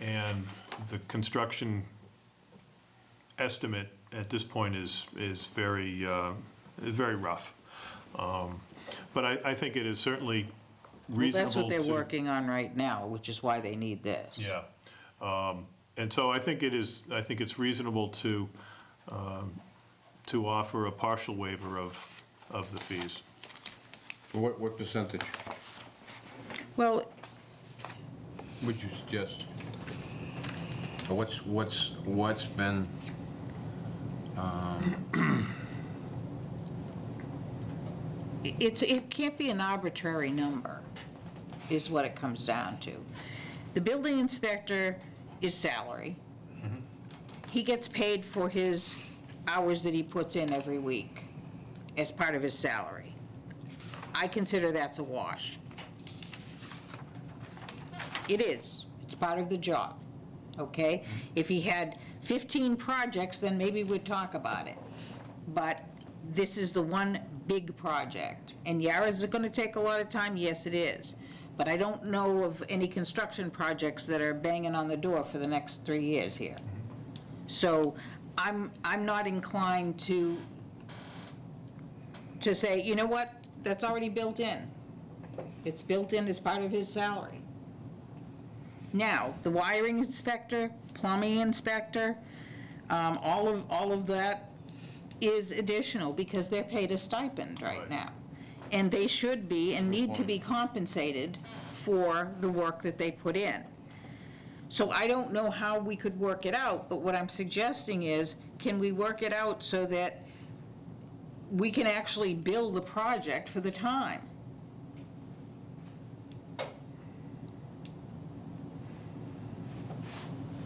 and the construction estimate at this point is very rough. But I think it is certainly reasonable. Well, that's what they're working on right now, which is why they need this. Yeah. And so I think it's reasonable to offer a partial waiver of the fees. What percentage Well, would you suggest? Or what's been, it can't be an arbitrary number, is what it comes down to. The building inspector is salary. He gets paid for his hours that he puts in every week as part of his salary. I consider that's a wash. It is. It's part of the job, okay? If he had 15 projects, then maybe we'd talk about it. But this is the one big project. And yeah, is it going to take a lot of time? Yes, it is. But I don't know of any construction projects that are banging on the door for the next 3 years here. So I'm not inclined to say, you know what, that's already built in. It's built in as part of his salary. Now, the wiring inspector, plumbing inspector, all of that is additional because they're paid a stipend right now. And they should be and need to be compensated for the work that they put in. So I don't know how we could work it out, but what I'm suggesting is, can we work it out so that we can actually bill the project for the time?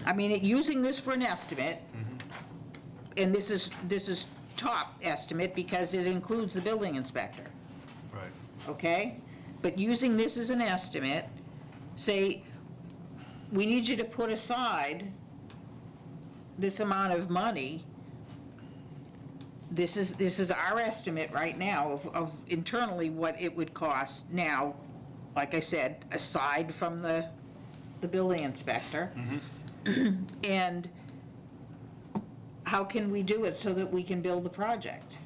I mean, using this for an estimate, and this is top estimate because it includes the building inspector, Right. okay? But using this as an estimate, say, we need you to put aside this amount of money. This is our estimate right now of internally what it would cost now, like I said, aside from the building inspector. And how can we do it so that we can build the project?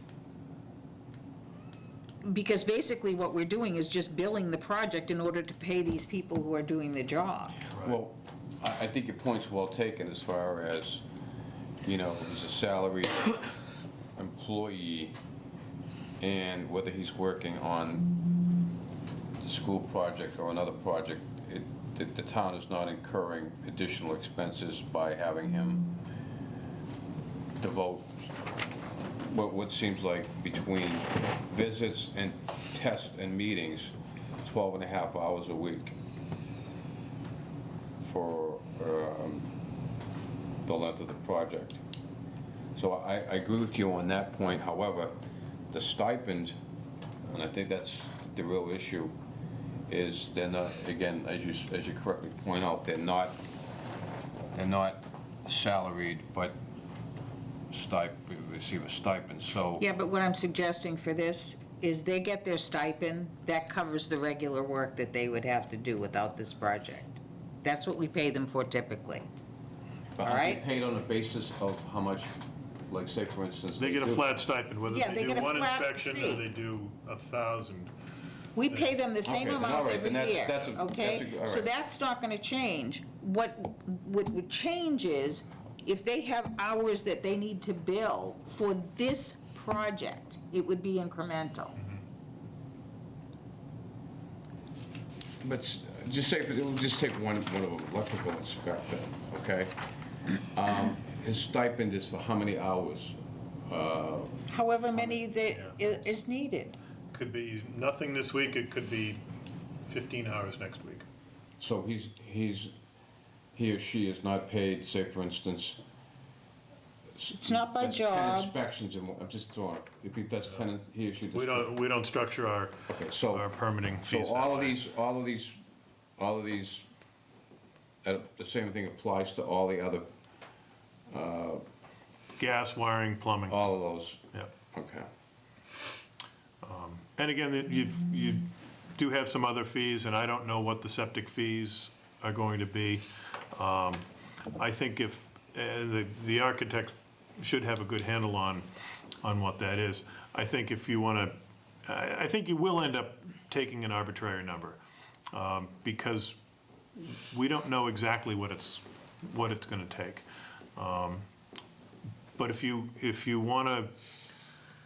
Because basically what we're doing is just billing the project in order to pay these people who are doing the job. Well, I think your point's well taken as far as, you know, he's a salaried employee, and whether he's working on the school project or another project, the town is not incurring additional expenses by having him devote what seems like between visits and tests and meetings, 12 and a half hours a week for the length of the project. So I agree with you on that point. However, the stipend, and I think that's the real issue, is they're not, again, as you correctly point out, they're not salaried, but receive a stipend, so. Yeah, but what I'm suggesting for this is they get their stipend, that covers the regular work that they would have to do without this project. That's what we pay them for typically. But All aren't they right? paid on the basis of how much, like, say, for instance. They get a do- flat stipend, whether Yeah, they they do get a one flat inspection fee. or they do 1,000. We pay them the same Okay, then all amount right, every then year, that's a- okay? that's a- all So right. that's not gonna change. What would change is if they have hours that they need to bill for this project, it would be incremental. But just say, we'll just take one electrical inspector, okay? His stipend is for how many hours? However many that is needed. Could be nothing this week, it could be 15 hours next week. So he or she is not paid, say, for instance. It's not by that's 10 job. inspections, and I'm just throwing, if he does 10, he or she does. We don't structure our permitting fees So that all way. of these, the same thing applies to all the other, Gas, wiring, plumbing. all of those? Yeah. Okay. And again, you do have some other fees, and I don't know what the septic fees are going to be. I think if, the architects should have a good handle on what that is. I think if you want to, I think you will end up taking an arbitrary number, because we don't know exactly what it's going to take. But if you want to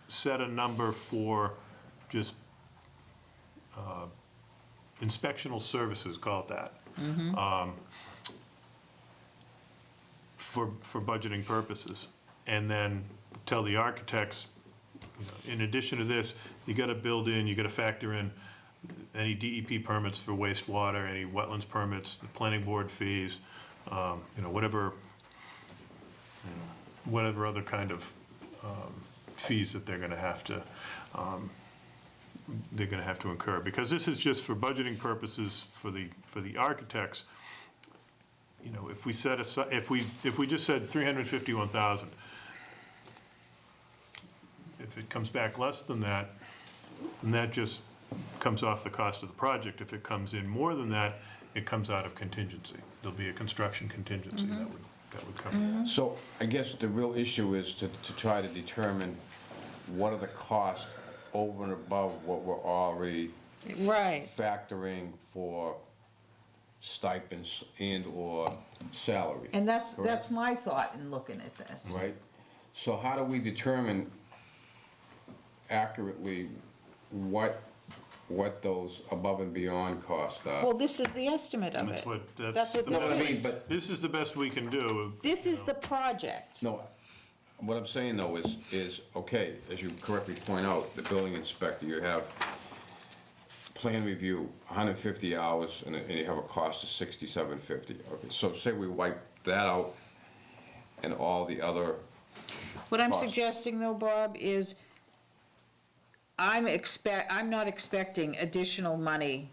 set a number for just inspectional services, call it that, for budgeting purposes, and then tell the architects, you know, in addition to this, you got to build in, you got to factor in any DEP permits for wastewater, any wetlands permits, the planning board fees, you know, whatever other kind of fees that they're going to have to incur, because this is just for budgeting purposes for the architects. You know, if we set aside, if we just said 351,000, if it comes back less than that, then that just comes off the cost of the project. If it comes in more than that, it comes out of contingency. There'll be a construction contingency that would cover that. So I guess the real issue is to try to determine what are the costs over and above what we're already Right. factoring for stipends and/or salary. And that's correct? my thought in looking at this. Right? So how do we determine accurately what those above and beyond costs are? Well, this is the estimate of That's it. what, That's that's what the this No, I mean, is. but, This is the best we can do. This is the project. no, what I'm saying though is, okay, as you correctly point out, the building inspector, you have plan review, 150 hours, and you have a cost of $67.50. Okay, so say we wipe that out and all the other, What I'm cost. suggesting though, Bob, is I'm not expecting additional money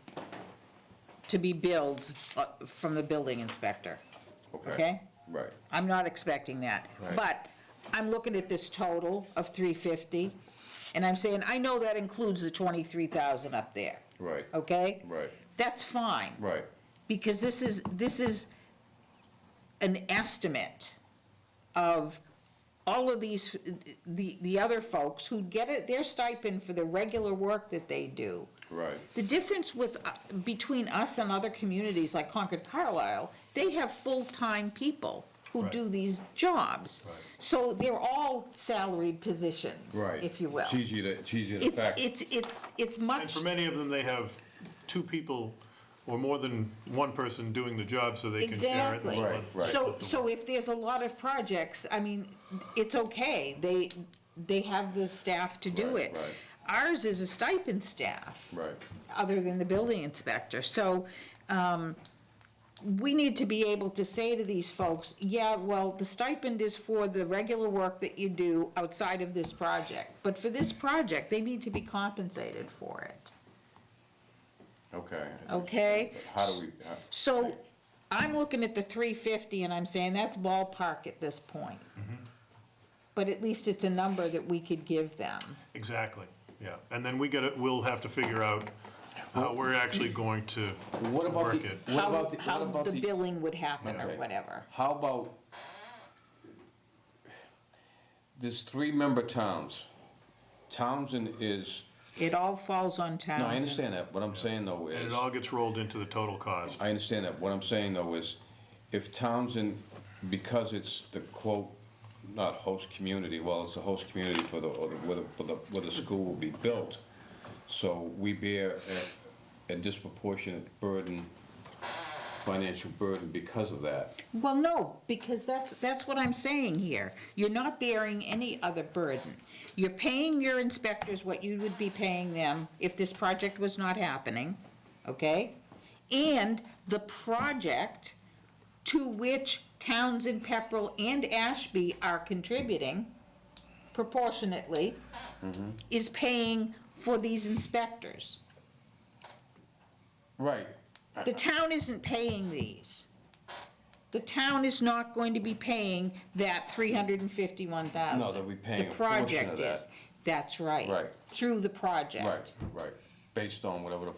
to be billed from the building inspector, okay? right, I'm not expecting that. Right. But I'm looking at this total of 350, and I'm saying, I know that includes the 23,000 up there, right, okay? right, That's fine. right, Because this is an estimate of all of these, the other folks who get their stipend for the regular work that they do. right. The difference between us and other communities like Concord Carlisle, they have full-time people who do these jobs. So they're all salaried positions, Right. if you will. It's easier to fact. It's much. And for many of them, they have two people or more than one person doing the job so they can share it. Exactly. Right. So if there's a lot of projects, I mean, it's okay. They have the staff to do it. Right. Ours is a stipend staff. Right. Other than the building inspector. So, we need to be able to say to these folks, yeah, well, the stipend is for the regular work that you do outside of this project. But for this project, they need to be compensated for it. Okay. Okay? How do we, So, I'm looking at the 350 and I'm saying that's ballpark at this point. But at least it's a number that we could give them. Exactly, yeah. And then we'll have to figure out how we're actually going to what about work the, it. what about the, How what about the billing would happen or Okay. whatever. How about, there's 3-member towns. Townsend is, It all falls on no, Townsend. I understand that. What I'm saying though And is, it all gets rolled into the total cost. I understand that. What I'm saying though is, if Townsend, because it's the quote, not host community, well, it's the host community for where the school will be built. So we bear a disproportionate burden, financial burden because of that. Well, no, because that's what I'm saying here. You're not bearing any other burden. You're paying your inspectors what you would be paying them if this project was not happening, okay? And the project to which Townsend, Pepperell, and Ashby are contributing proportionately is paying for these inspectors. Right. The town isn't paying these. The town is not going to be paying that $351,000. No, they'll be paying a The portion project of that. is. That's right. Right. Through the project. Right, right. Based on whatever the.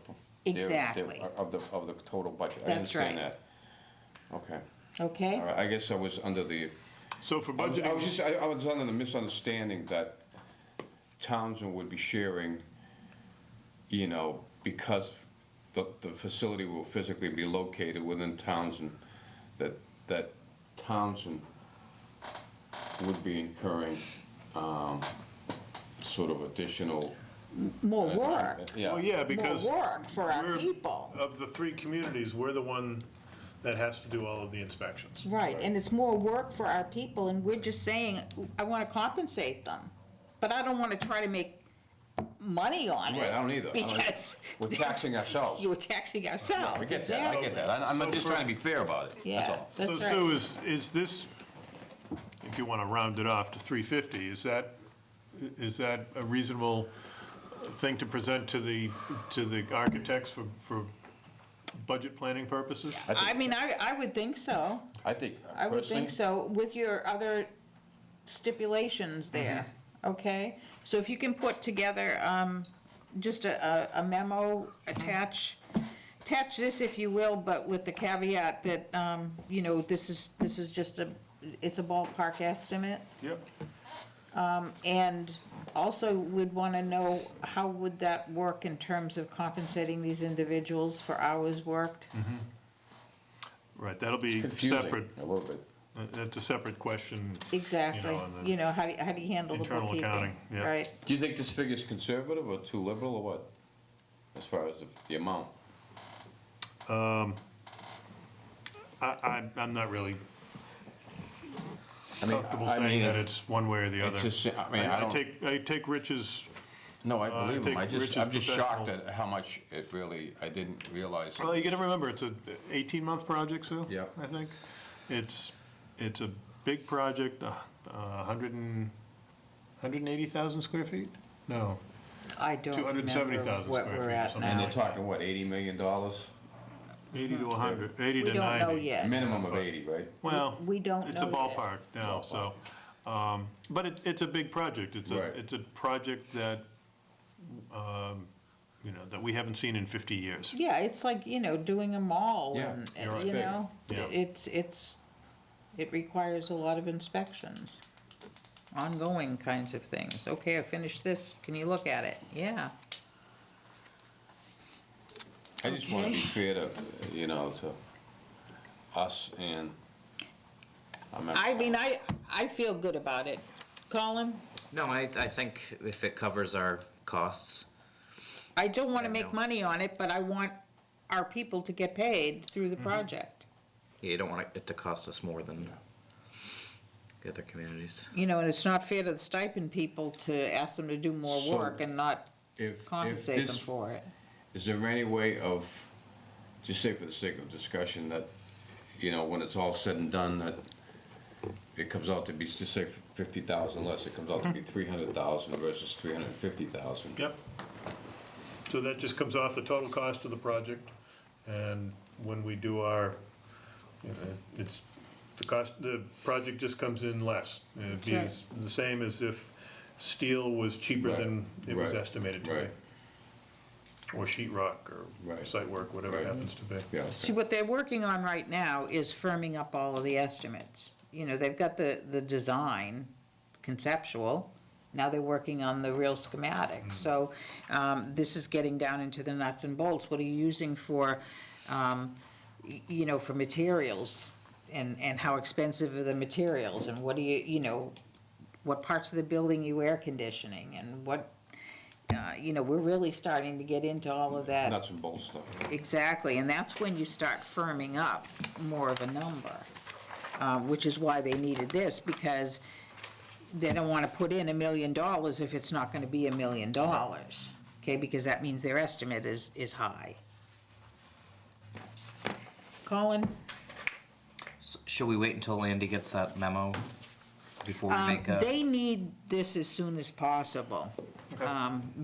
Exactly. Of the total budget. I That's understand right. that. Okay. Okay? All right, I guess I was under the, So for I budgeting, was under the misunderstanding that Townsend would be sharing, because the facility will physically be located within Townsend, that Townsend would be incurring, sort of additional. More work. well, yeah, because More work for our we're- people. of the 3 communities, we're the one that has to do all of the inspections. Right, and it's more work for our people, and we're just saying, I want to compensate them. But I don't want to try to make money on it. Right, I don't either. Because. We're taxing ourselves. You were taxing ourselves, I get that, I get that. I'm So just for- trying to be fair about it, that's Yeah, all. that's So right. Sue, is this, if you want to round it off to 350, is that a reasonable thing to present to the architects for budget planning purposes? I mean, I would think so. I think, I would personally, think so, with your other stipulations there, okay? So if you can put together, just a memo, attach this if you will, but with the caveat that, this is just it's a ballpark estimate. Yep. And also would want to know how would that work in terms of compensating these individuals for hours worked? Right, that'll be confusing separate, a little bit. that's a separate question. Exactly. and the How do you handle the internal bookkeeping? accounting, yeah. Right. Do you think this figure's conservative or too liberal or what? As far as the amount? I'm not really I mean, comfortable I saying mean, that it's one way or the other. it's just, I mean, I don't. I take Rich's, No, I believe him. take Rich's I'm just shocked professional- at how much it really, I didn't realize. well, you gotta remember, it's a 18-month project, Sue? Yeah. I think. It's It's a big project, 180,000 square feet? No, I don't remember 270,000 what square we're feet or at something. And now. they're talking, what, $80 million? 80 to 100, 80 We to 90. don't know yet. Minimum of 80, right? Well, We don't it's a know yet. ballpark now, so, but it's a big project. It's Right. a project that, you know, that we haven't seen in 50 years. Yeah, it's like, doing a mall Yeah, and, you're right. you know, Yeah. it requires a lot of inspections, ongoing kinds of things. Okay, I finished this, can you look at it? Yeah. I just want to be Okay. fair to, to us and. I mean, I feel good about it. Colin? No, I think if it covers our costs, I don't want to Yeah, make no. money on it, but I want our people to get paid through the project. you don't want it to cost us more than the other communities. And it's not fair to the stipend people to ask them to do more So, work and not If compensate this, them for it. is there any way of, just say for the sake of discussion, that, when it's all said and done, that it comes out to be, just say 50,000 less, it comes out to be 300,000 versus 350,000? Yep. So that just comes off the total cost of the project, and when we do our, it's, the project just comes in less. It'd be the same as if steel was cheaper Right, than it was right, estimated to be. right. Or sheet rock, or Right. site work, whatever it Right. happens to be. Yeah. See, what they're working on right now is firming up all of the estimates. They've got the design, conceptual, now they're working on the real schematic. So this is getting down into the nuts and bolts. What are you using for, for materials? And how expensive are the materials? And what do what parts of the building you air conditioning? And what, we're really starting to get into all of that. Nuts and bolts stuff. Exactly, and that's when you start firming up more of a number, which is why they needed this, because they don't want to put in $1 million if it's not going to be $1 million, okay, because that means their estimate is high. Colin? Should we wait until Andy gets that memo before we make a? They need this as soon as possible,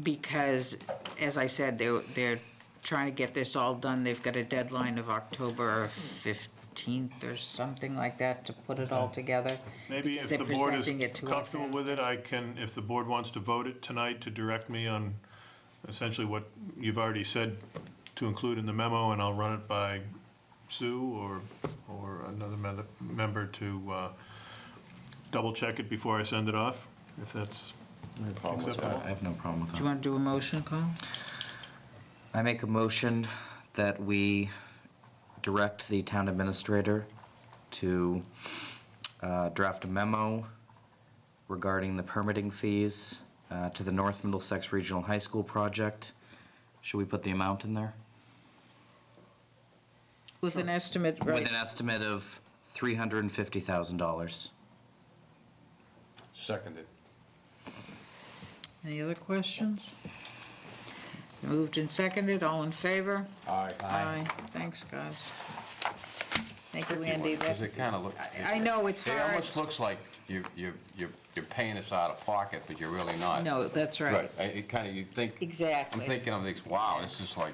because, as I said, they're trying to get this all done. They've got a deadline of October 15th or something like that to put it all together. Maybe because if they're the board is presenting it to us comfortable with it, I can, if the board wants to vote it tonight, to direct me on essentially what you've already said to include in the memo, and I'll run it by Sue or another member to double check it before I send it off, if that's acceptable. I have no problem with Do you that. want to do a motion, Colin? I make a motion that we direct the town administrator to draft a memo regarding the permitting fees to the North Middlesex Regional High School project. Should we put the amount in there? With an estimate, right? With an estimate of $350,000. Seconded. Any other questions? Moved and seconded, all in favor? Aye. Aye. Thanks, guys. Thank you, Andy. Because it kind of looks. I know, it's It hard. almost looks like you're paying us out of pocket, but you're really not. No, that's right. It kind of, you think. Exactly. I'm thinking of this, wow, this is like.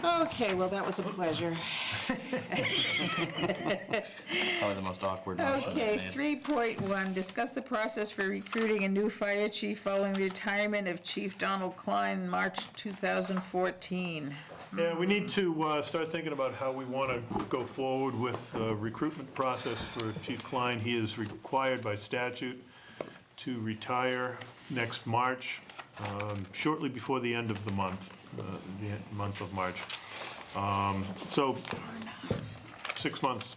Okay, well, that was a pleasure. Probably the most awkward motion I've Okay, made. 3.1, discuss the process for recruiting a new fire chief following the retirement of Chief Donald Klein in March 2014. Yeah, we need to start thinking about how we want to go forward with the recruitment process for Chief Klein. He is required by statute to retire next March, shortly before the end of the month of March. So 6 months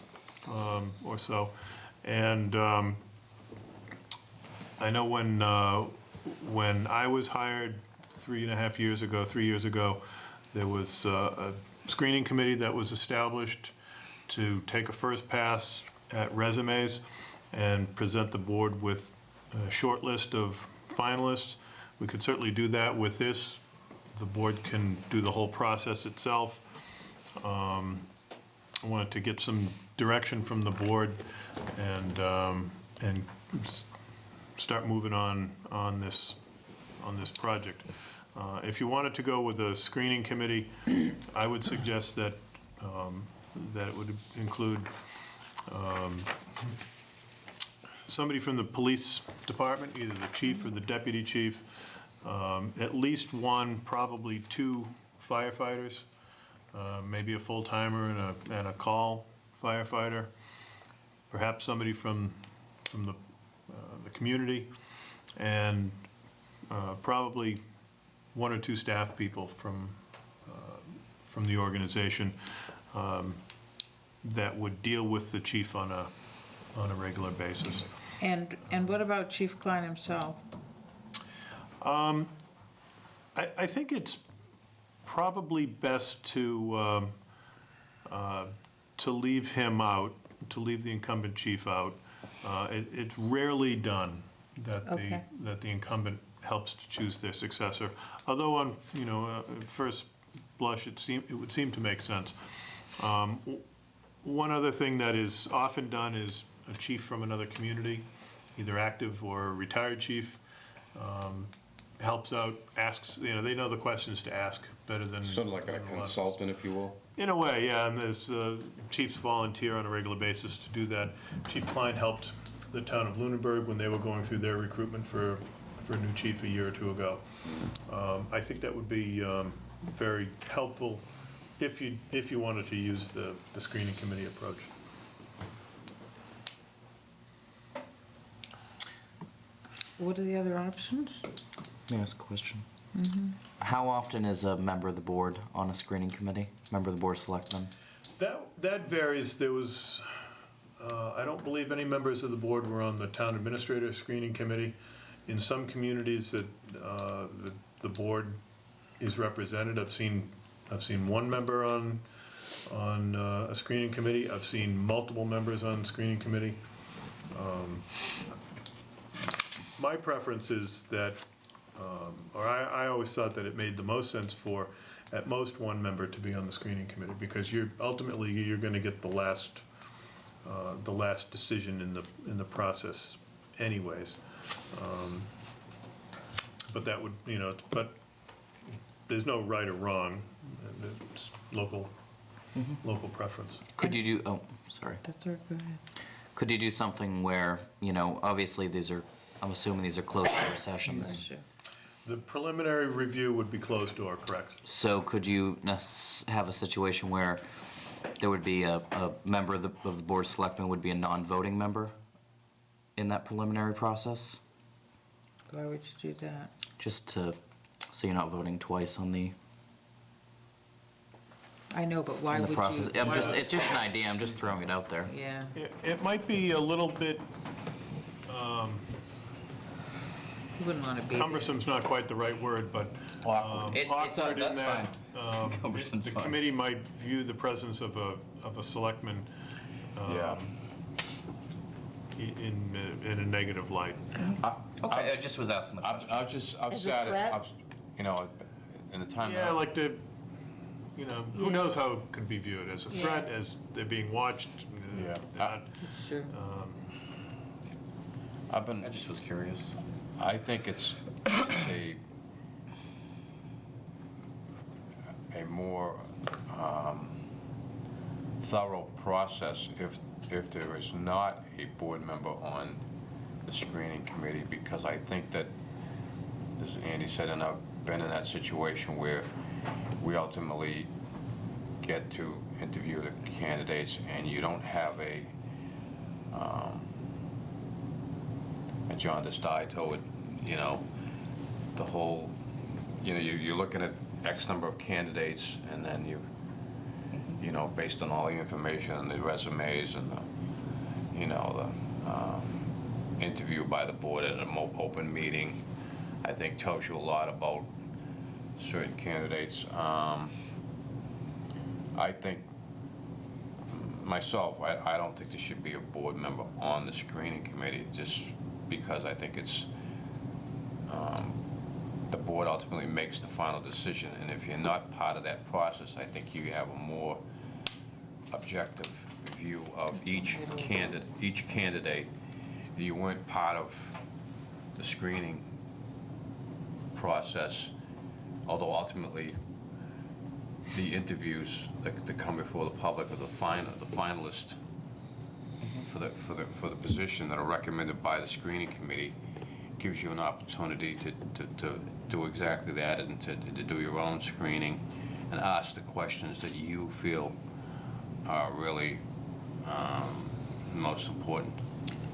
or so. And I know when I was hired 3 years ago, there was a screening committee that was established to take a first pass at resumes and present the board with a short list of finalists. We could certainly do that with this. The board can do the whole process itself. I wanted to get some direction from the board and start moving on this project. If you wanted to go with a screening committee, I would suggest that it would include somebody from the police department, either the chief or the deputy chief, at least one, probably two firefighters, maybe a full-timer and a call firefighter, perhaps somebody from the community, and probably one or two staff people from the organization that would deal with the chief on a regular basis. And what about Chief Klein himself? I think it's probably best to leave him out, to leave the incumbent chief out. It's rarely done that the incumbent helps to choose their successor. Although on first blush it would seem to make sense. One other thing that is often done is a chief from another community, either active or retired chief, helps out, asks, they know the questions to ask better than... Sort of like a consultant, if you will? In a way, yeah, and there's chiefs volunteer on a regular basis to do that. Chief Klein helped the town of Lunenburg when they were going through their recruitment for a new chief a year or two ago. I think that would be very helpful if you wanted to use the screening committee approach. What are the other options? May I ask a question? How often is a member of the board on a screening committee? Member of the board of selectmen? That varies. There was, I don't believe any members of the board were on the town administrator screening committee. In some communities that the board is represented, I've seen one member on a screening committee. I've seen multiple members on screening committee. My preference is that, or I always thought that it made the most sense for at most one member to be on the screening committee, because ultimately you're going to get the last decision in the process anyways. But that would, but there's no right or wrong. It's local preference. Could you do? Oh, sorry. That's all right. Go ahead. Could you do something where obviously I'm assuming these are closed door sessions. Sure. The preliminary review would be closed door, correct? So could you have a situation where there would be a member of the board of selectmen would be a non-voting member in that preliminary process? Why would you do that? Just so you're not voting twice on the I know, but why would process. you? It's just an idea. I'm just throwing it out there. Yeah. It might be a little bit. You wouldn't want to be Cumbersome's not quite the right word, but awkward. Awkward in That's that fine. the committee might view the presence of a selectman in a negative light. Okay, I just was asking the question. I've As a sat threat? at, in the time that Yeah, like who knows how it could be viewed, as a threat, as they're being watched. That's true. I just was curious. I think it's a more thorough process if there is not a board member on the screening committee, because I think that, as Andy said, and I've been in that situation where we ultimately get to interview the candidates and you don't have a John DeSty told, the whole, you're looking at X number of candidates, and then based on all the information and the resumes and the interview by the board at an open meeting, I think tells you a lot about certain candidates. I think, myself, I don't think there should be a board member on the screening committee, just because I think it's, the board ultimately makes the final decision, and if you're not part of that process, I think you have a more objective review of each candidate. You weren't part of the screening process, although ultimately the interviews that come before the public are the finalists for the position that are recommended by the screening committee, gives you an opportunity to do exactly that and to do your own screening and ask the questions that you feel are really most important.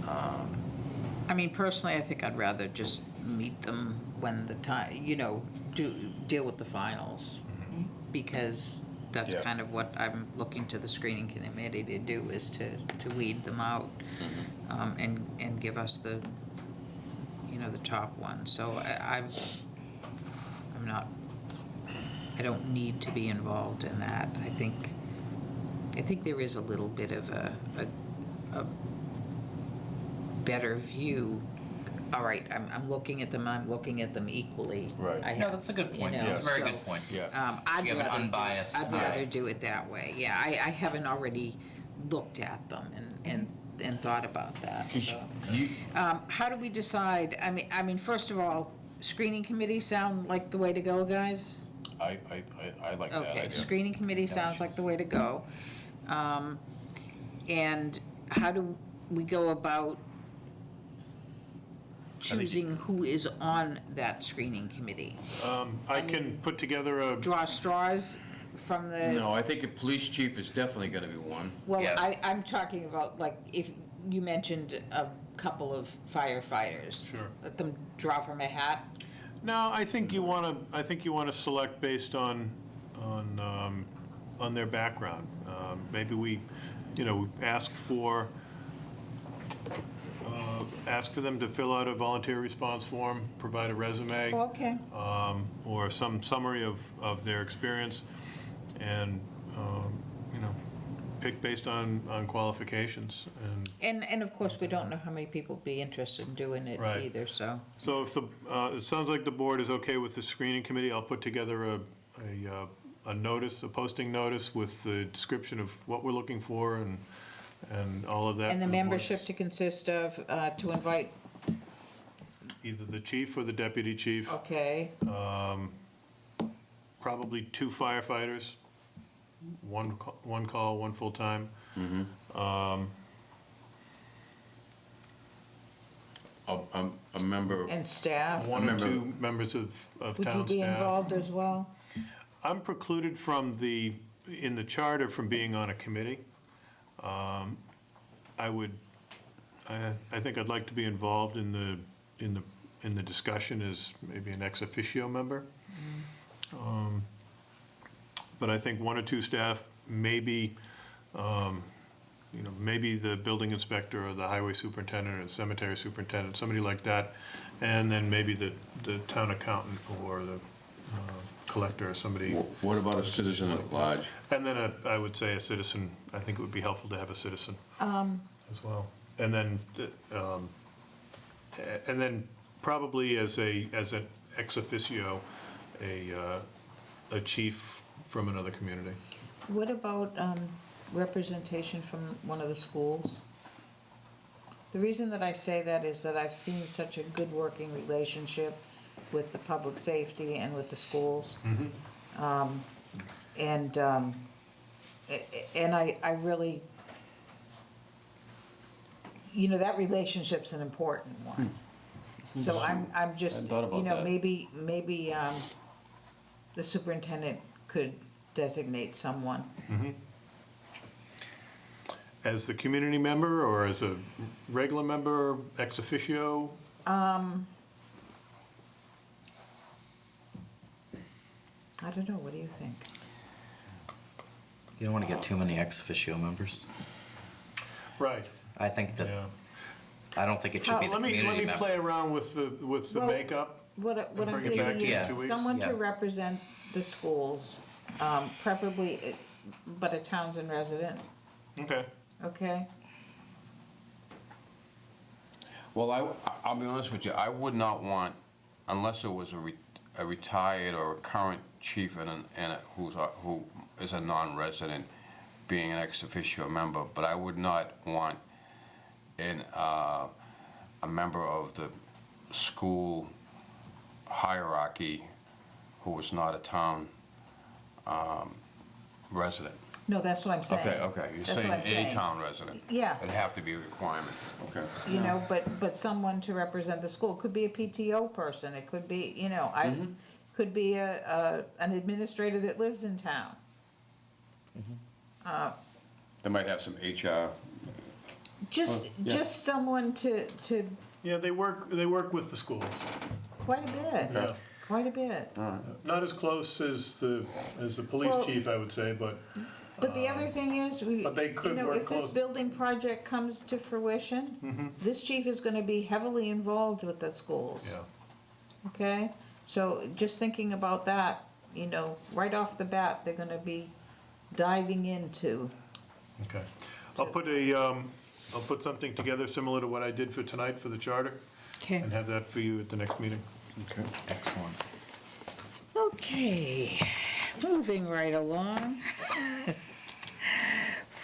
I mean, personally, I think I'd rather just meet them when the time, deal with the finals. Because that's kind of what I'm looking to the screening committee to do, is to weed them out and give us the top one. So I don't need to be involved in that. I think there is a little bit of a better view. All right, I'm looking at them, I'm looking at them equally. Right. No, that's a good point. That's a very good point. I'd You have an rather unbiased I'd rather eye. do it that way. Yeah, I haven't already looked at them and thought about that, so. How do we decide, I mean, first of all, screening committee sound like the way to go, guys? I like that Okay, idea. screening committee sounds like the way to go. And how do we go about choosing who is on that screening committee? I can put together a, Draw straws from the? No, I think a police chief is definitely gonna be one. Well, I'm talking about, like, if you mentioned a couple of firefighters. Sure. Let them draw from a hat? no, I think you wanna select based on their background. Maybe we ask for them to fill out a volunteer response form, provide a resume. Oh, okay. Or some summary of their experience, and, pick based on qualifications. And of course, we don't know how many people would be interested in doing it Right. either, so. So if it sounds like the board is okay with the screening committee, I'll put together a notice, a posting notice with the description of what we're looking for and all of that. And the for board. membership to consist of, to invite, Either the chief or the deputy chief. okay, Probably 2 firefighters, one call, one full-time. A member. and staff? One or 2 members of town staff. Would you be involved as well? I'm precluded in the charter from being on a committee. I think I'd like to be involved in the discussion as maybe an ex officio member. But I think 1 or 2 staff, maybe the building inspector or the highway superintendent or the cemetery superintendent, somebody like that, and then maybe the town accountant or the collector or somebody. What about a citizen at large? And then I would say a citizen. I think it would be helpful to have a citizen as well. And then probably as an ex officio, a chief from another community. What about representation from one of the schools? The reason that I say that is that I've seen such a good working relationship with the public safety and with the schools. And I really, that relationship's an important one. So I'm just, Hadn't thought about that. maybe the superintendent could designate someone. As the community member or as a regular member, ex officio? I don't know, what do you think? You don't want to get too many ex officio members. Right. I think that, Yeah. I don't think it should be the community Let me member. play around with the Well, makeup. What I'm bring it back thinking in is 2 weeks. someone to Yeah. represent the schools, preferably, but a Townsend resident, Okay. okay? Well, I'll be honest with you, I would not want, unless it was a retired or a current chief who is a non-resident, being an ex officio member, but I would not want a member of the school hierarchy who was not a town resident. No, that's what I'm saying. Okay, you're That's what I'm saying a saying. town resident. Yeah. It'd have to be a requirement, okay. You know, but someone to represent the school. Could be a PTO person, it could be, you know, could be an administrator that lives in town. They might have some HR. Just someone to, Yeah, they work with the schools. quite a bit, Yeah. quite a bit. Not as close as the police Well- chief, I would say, but But the other thing is, But they could work if this close. building project comes to fruition, this chief is gonna be heavily involved with the schools. yeah. Okay, so just thinking about that, you know, right off the bat, they're gonna be diving into. Okay. I'll put something together similar to what I did for tonight for the charter, Okay. and have that for you at the next meeting. Okay. Excellent. Okay, moving right along.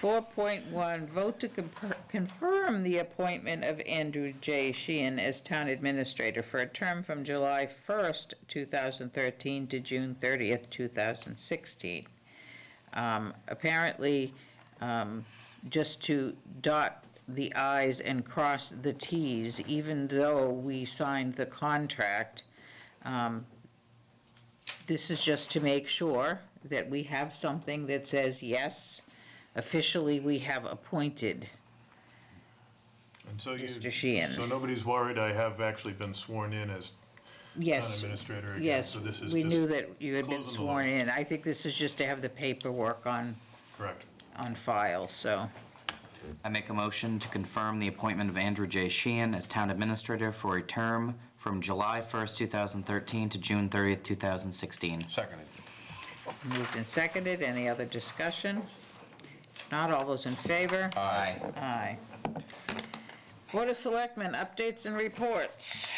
4.1, vote to confirm the appointment of Andrew J. Sheehan as town administrator for a term from July 1st, 2013 to June 30th, 2016. Apparently, just to dot the i's and cross the t's, even though we signed the contract, this is just to make sure that we have something that says, yes, officially we have appointed And so Mr. Sheehan. So nobody's worried, I have actually been sworn in as town Yes, administrator again. yes, So this is we just knew that you had been closing the sworn loop. in. I think this is just to have the paperwork on Correct. file, so. I make a motion to confirm the appointment of Andrew J. Sheehan as town administrator for a term from July 1st, 2013 to June 30th, 2016. Seconded. Moved and seconded. Any other discussion? If not, all those in favor? Aye. Aye. Board of Selectmen, updates and reports.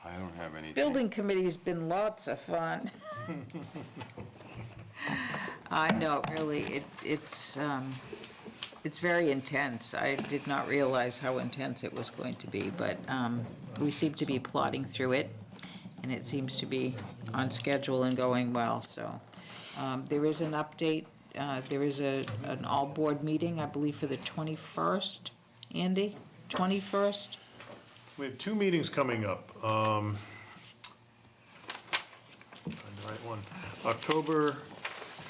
I don't have any. Building committee's been lots of fun. I know, really, it's very intense. I did not realize how intense it was going to be, but we seem to be plodding through it, and it seems to be on schedule and going well, so. There is an update, there is an all-board meeting, I believe, for the 21st, Andy? 21st? We have two meetings coming up. Find the right one. October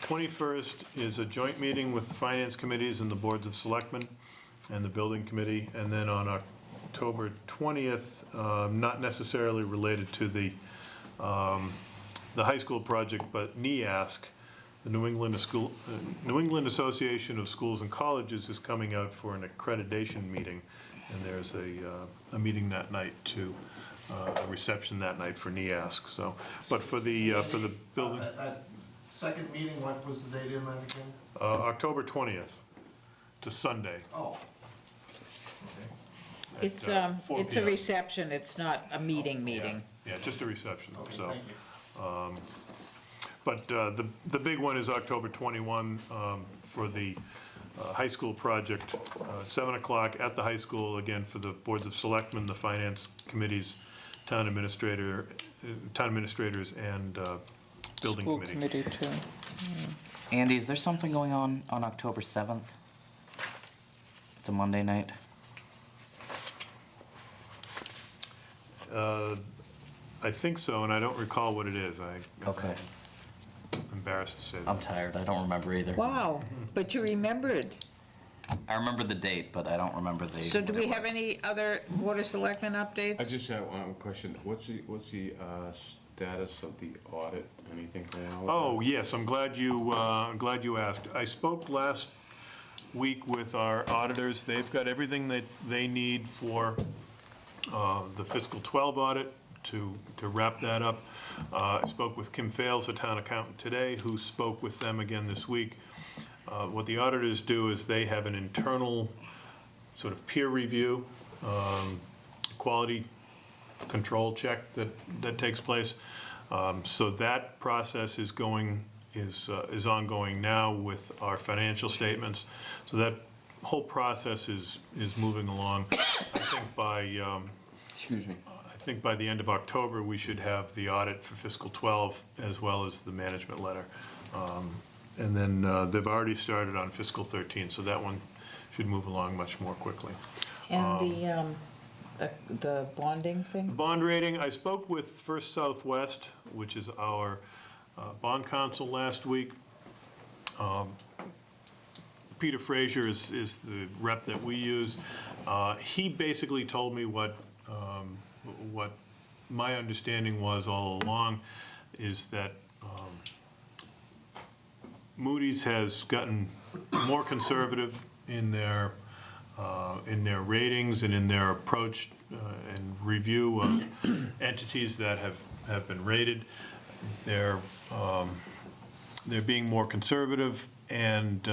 21st is a joint meeting with the finance committees and the boards of selectmen and the building committee. And then on October 20th, not necessarily related to the high school project, but NEASC, the New England Association of Schools and Colleges is coming out for an accreditation meeting. And there's a meeting that night to, a reception that night for NEASC, so. But for the building, That second meeting, what was the date in that again? October 20th to Sunday. Oh. Okay. It's 4 a p.m. reception, it's not a meeting. Yeah, just a reception, Okay, so. thank you. But the big one is October 21 for the high school project, 7 o'clock at the high school, again, for the boards of selectmen, the finance committees, town administrators, and building School committee. committee, too. Andy, is there something going on October 7th? It's a Monday night. I think so, and I don't recall what it is. Okay. I'm embarrassed to say that. I'm tired. I don't remember either. Wow, but you remembered. I remember the date, but I don't remember the. So do what we it have was. any other Board of Selectmen updates? I just have one question. What's the status of the audit? Anything going on with that? Oh, yes, I'm glad you asked. I spoke last week with our auditors. They've got everything that they need for the fiscal 12 audit to wrap that up. I spoke with Kim Fales, the town accountant, today, who spoke with them again this week. What the auditors do is they have an internal sort of peer review, quality control check that takes place. So that process is going is ongoing now with our financial statements. So that whole process is moving along. I think by, Excuse me. I think by the end of October, we should have the audit for fiscal 12 as well as the management letter. And then they've already started on fiscal 13, so that one should move along much more quickly. And the bonding thing? Bond rating, I spoke with First Southwest, which is our bond counsel last week. Peter Frazier is the rep that we use. He basically told me what my understanding was all along, is that Moody's has gotten more conservative in their ratings and in their approach and review of entities that have been rated. They're being more conservative, and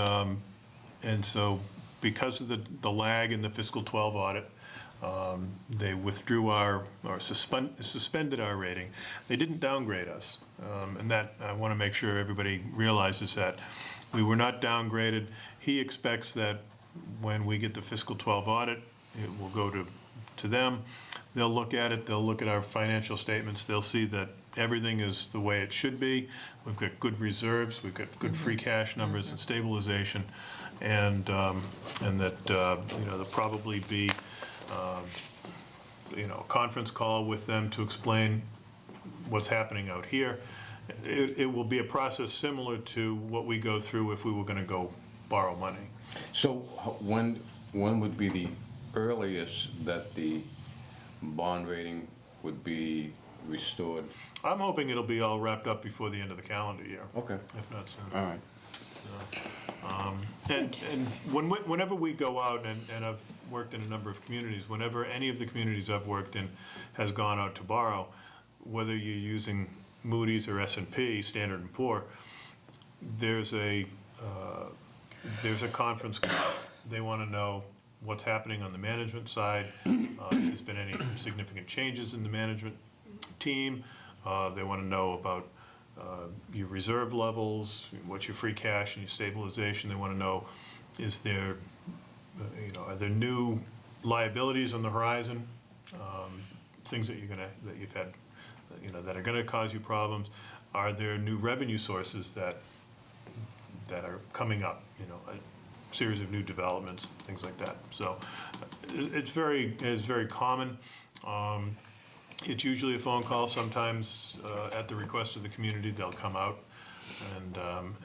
so because of the lag in the fiscal 12 audit, they withdrew or suspended our rating. They didn't downgrade us, and that I want to make sure everybody realizes that we were not downgraded. He expects that when we get the fiscal 12 audit, it will go to them. They'll look at it, they'll look at our financial statements, they'll see that everything is the way it should be. We've got good reserves, we've got good free cash numbers and stabilization, and that, there'll probably be, a conference call with them to explain what's happening out here. It will be a process similar to what we go through if we were going to go borrow money. So when would be the earliest that the bond rating would be restored? I'm hoping it'll be all wrapped up before the end of the calendar year. Okay. If not sooner. All right. And whenever we go out, and I've worked in a number of communities, whenever any of the communities I've worked in has gone out to borrow, whether you're using Moody's or S&P, Standard & Poor, there's a conference call. They want to know what's happening on the management side, if there's been any significant changes in the management team. They want to know about your reserve levels, what's your free cash and your stabilization. They want to know, is there, are there new liabilities on the horizon, things that you've had, that are going to cause you problems. Are there new revenue sources that are coming up, a series of new developments, things like that. So it's very common. It's usually a phone call. Sometimes at the request of the community, they'll come out and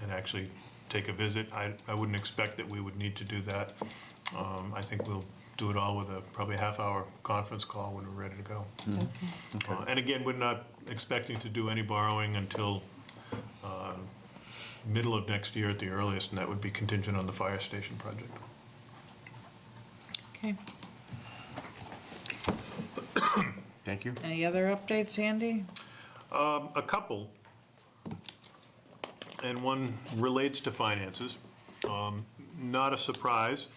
actually take a visit. I wouldn't expect that we would need to do that. I think we'll do it all with probably a half-hour conference call when we're ready to go. Okay. And again, we're not expecting to do any borrowing until middle of next year at the earliest, and that would be contingent on the fire station project. Okay. Thank you. Any other updates, Andy? A couple, and one relates to finances. Not a surprise.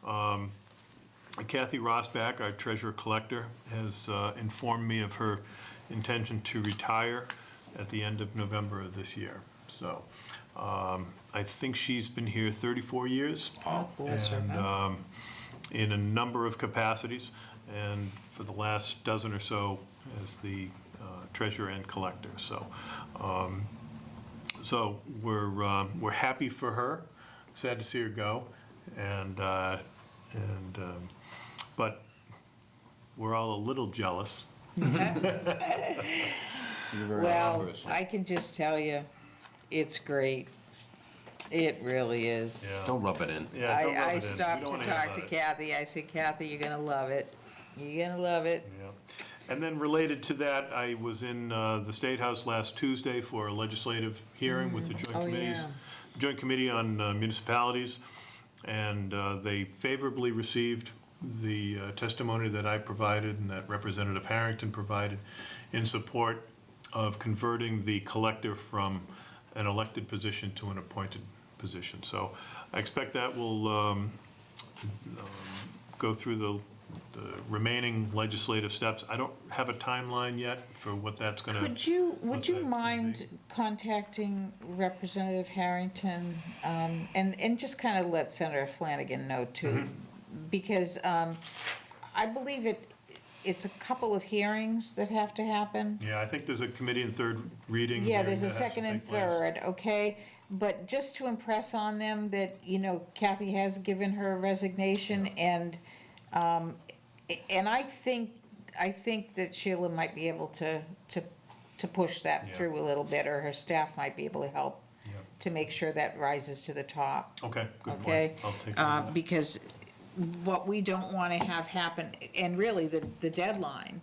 Kathy Rosbach, our treasurer collector, has informed me of her intention to retire at the end of November of this year. So I think she's been here 34 years. And in a number of capacities, and for the last dozen or so as the treasurer and collector. So so we're happy for her. Sad to see her go, but we're all a little jealous. Well, I can just tell you, it's great. It really is. Yeah. Don't rub it in. Yeah, don't rub I it in. stopped We don't to wanna hear talk to about it. Kathy. I said, Kathy, you're gonna love it. You're gonna love it. Yeah. And then related to that, I was in the State House last Tuesday for a legislative hearing with the joint Oh, committees, yeah. Joint Committee on Municipalities, and they favorably received the testimony that I provided and that Representative Harrington provided in support of converting the collector from an elected position to an appointed position. So I expect that will go through the remaining legislative steps. I don't have a timeline yet for what that's going to... Would you mind contacting Representative Harrington, and just kind of let Senator Flanagan know too? Because I believe it's a couple of hearings that have to happen. Yeah, I think there's a committee and third reading. Yeah, hearing there's a that has to second and take place. third, okay? But just to impress on them that, Kathy has given her resignation, and I think that Sheila might be able to push that through a little bit, or her staff might be able to help to make sure that rises to the top. Okay, good point. Okay? I'll take that. Because what we don't want to have happen, and really the deadline,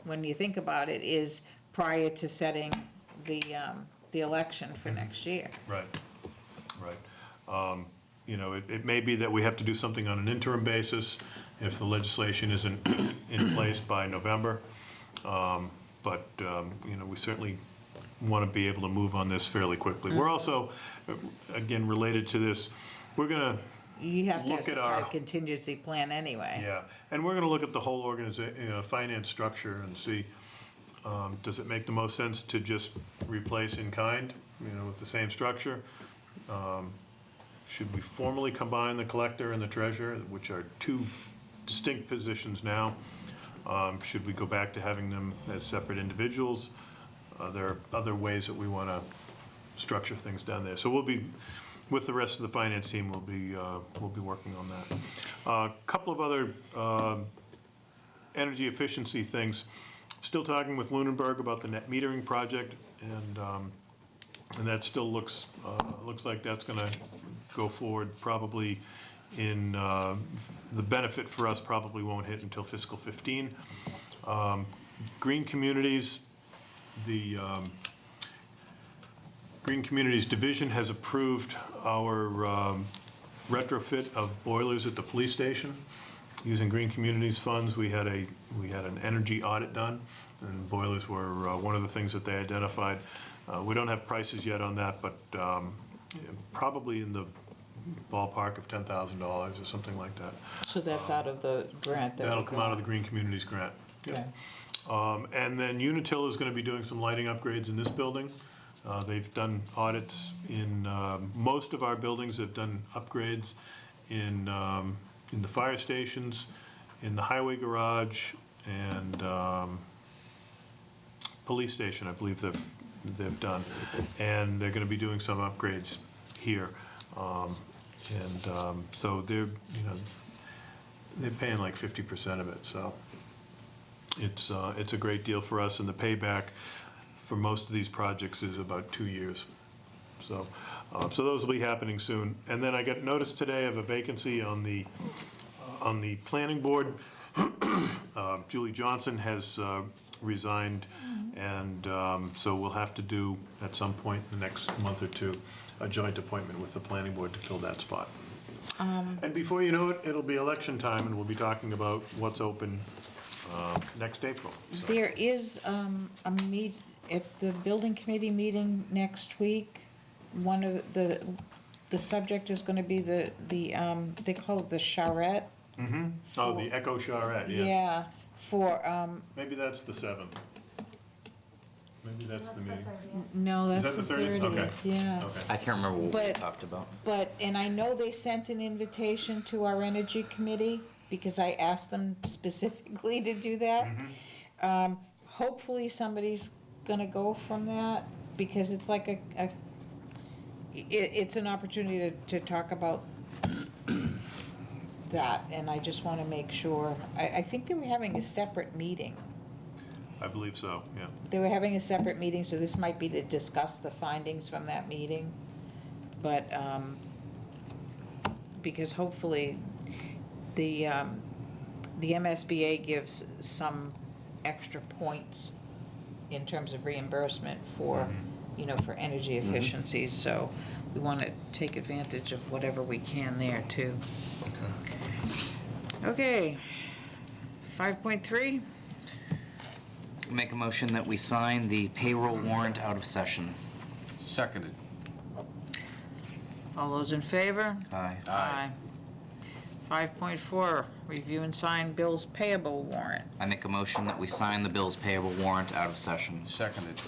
when you think about it, is prior to setting the election for next year. Right, right. It may be that we have to do something on an interim basis if the legislation isn't in place by November. But we certainly want to be able to move on this fairly quickly. We're also, again, related to this, we're going to You have to have look some at kind our... of contingency plan anyway. Yeah, and we're going to look at the whole organization, finance structure, and see, does it make the most sense to just replace in kind, with the same structure? Should we formally combine the collector and the treasurer, which are two distinct positions now? Should we go back to having them as separate individuals? There are other ways that we want to structure things down there. So we'll be, with the rest of the finance team, we'll be working on that. A couple of other energy efficiency things. Still talking with Lunenburg about the net metering project, and that still looks like that's going to go forward probably in, the benefit for us probably won't hit until fiscal 15. Green Communities, the Green Communities Division has approved our retrofit of boilers at the police station. Using Green Communities funds, we had an energy audit done, and boilers were one of the things that they identified. We don't have prices yet on that, but probably in the ballpark of $10,000 or something like that. So that's out of the grant that That'll we come got. out of the Green Communities grant. Okay. And then Unitil is going to be doing some lighting upgrades in this building. They've done audits in most of our buildings. They've done upgrades in the fire stations, in the highway garage, and police station, I believe they've done. And they're going to be doing some upgrades here. So they're paying like 50% of it, so it's a great deal for us, and the payback for most of these projects is about 2 years. So those will be happening soon. And then I got notice today of a vacancy on the planning board. Julie Johnson has resigned, and so we'll have to do, at some point in the next month or two, a joint appointment with the planning board to fill that spot. And before you know it, it'll be election time, and we'll be talking about what's open next April. So. There is a meet at the building committee meeting next week. One of the subject is going to be the they call it the charrette. Mm-hmm. Oh, the Echo Charrette, yes. Yeah, for maybe that's the 7th. Maybe that's the meeting. no, that's Is that the 30th? 30th. Okay. Yeah. Okay. I can't remember what we But- talked about. And I know they sent an invitation to our energy committee, because I asked them specifically to do that. Hopefully somebody's gonna go from that, because it's like it's an opportunity to talk about that, and I just wanna make sure. I think they were having a separate meeting. I believe so, yeah. They were having a separate meeting, so this might be to discuss the findings from that meeting. But, because hopefully the MSBA gives some extra points in terms of reimbursement for, for energy efficiencies. So we want to take advantage of whatever we can there too. Okay, 5.3. Make a motion that we sign the payroll warrant out of session. Seconded. All those in favor? Aye. Aye. 5.4, review and sign bills payable warrant. I make a motion that we sign the bills payable warrant out of session. Seconded.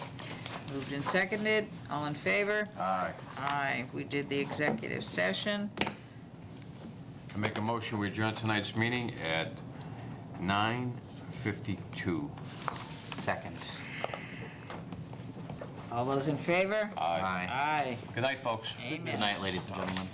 Moved and seconded, all in favor? Aye. Aye, we did the executive session. I make a motion, we adjourn tonight's meeting at 9:52. Second. All those in favor? Aye. Aye. Good night, folks. Amen. Good night, ladies and gentlemen.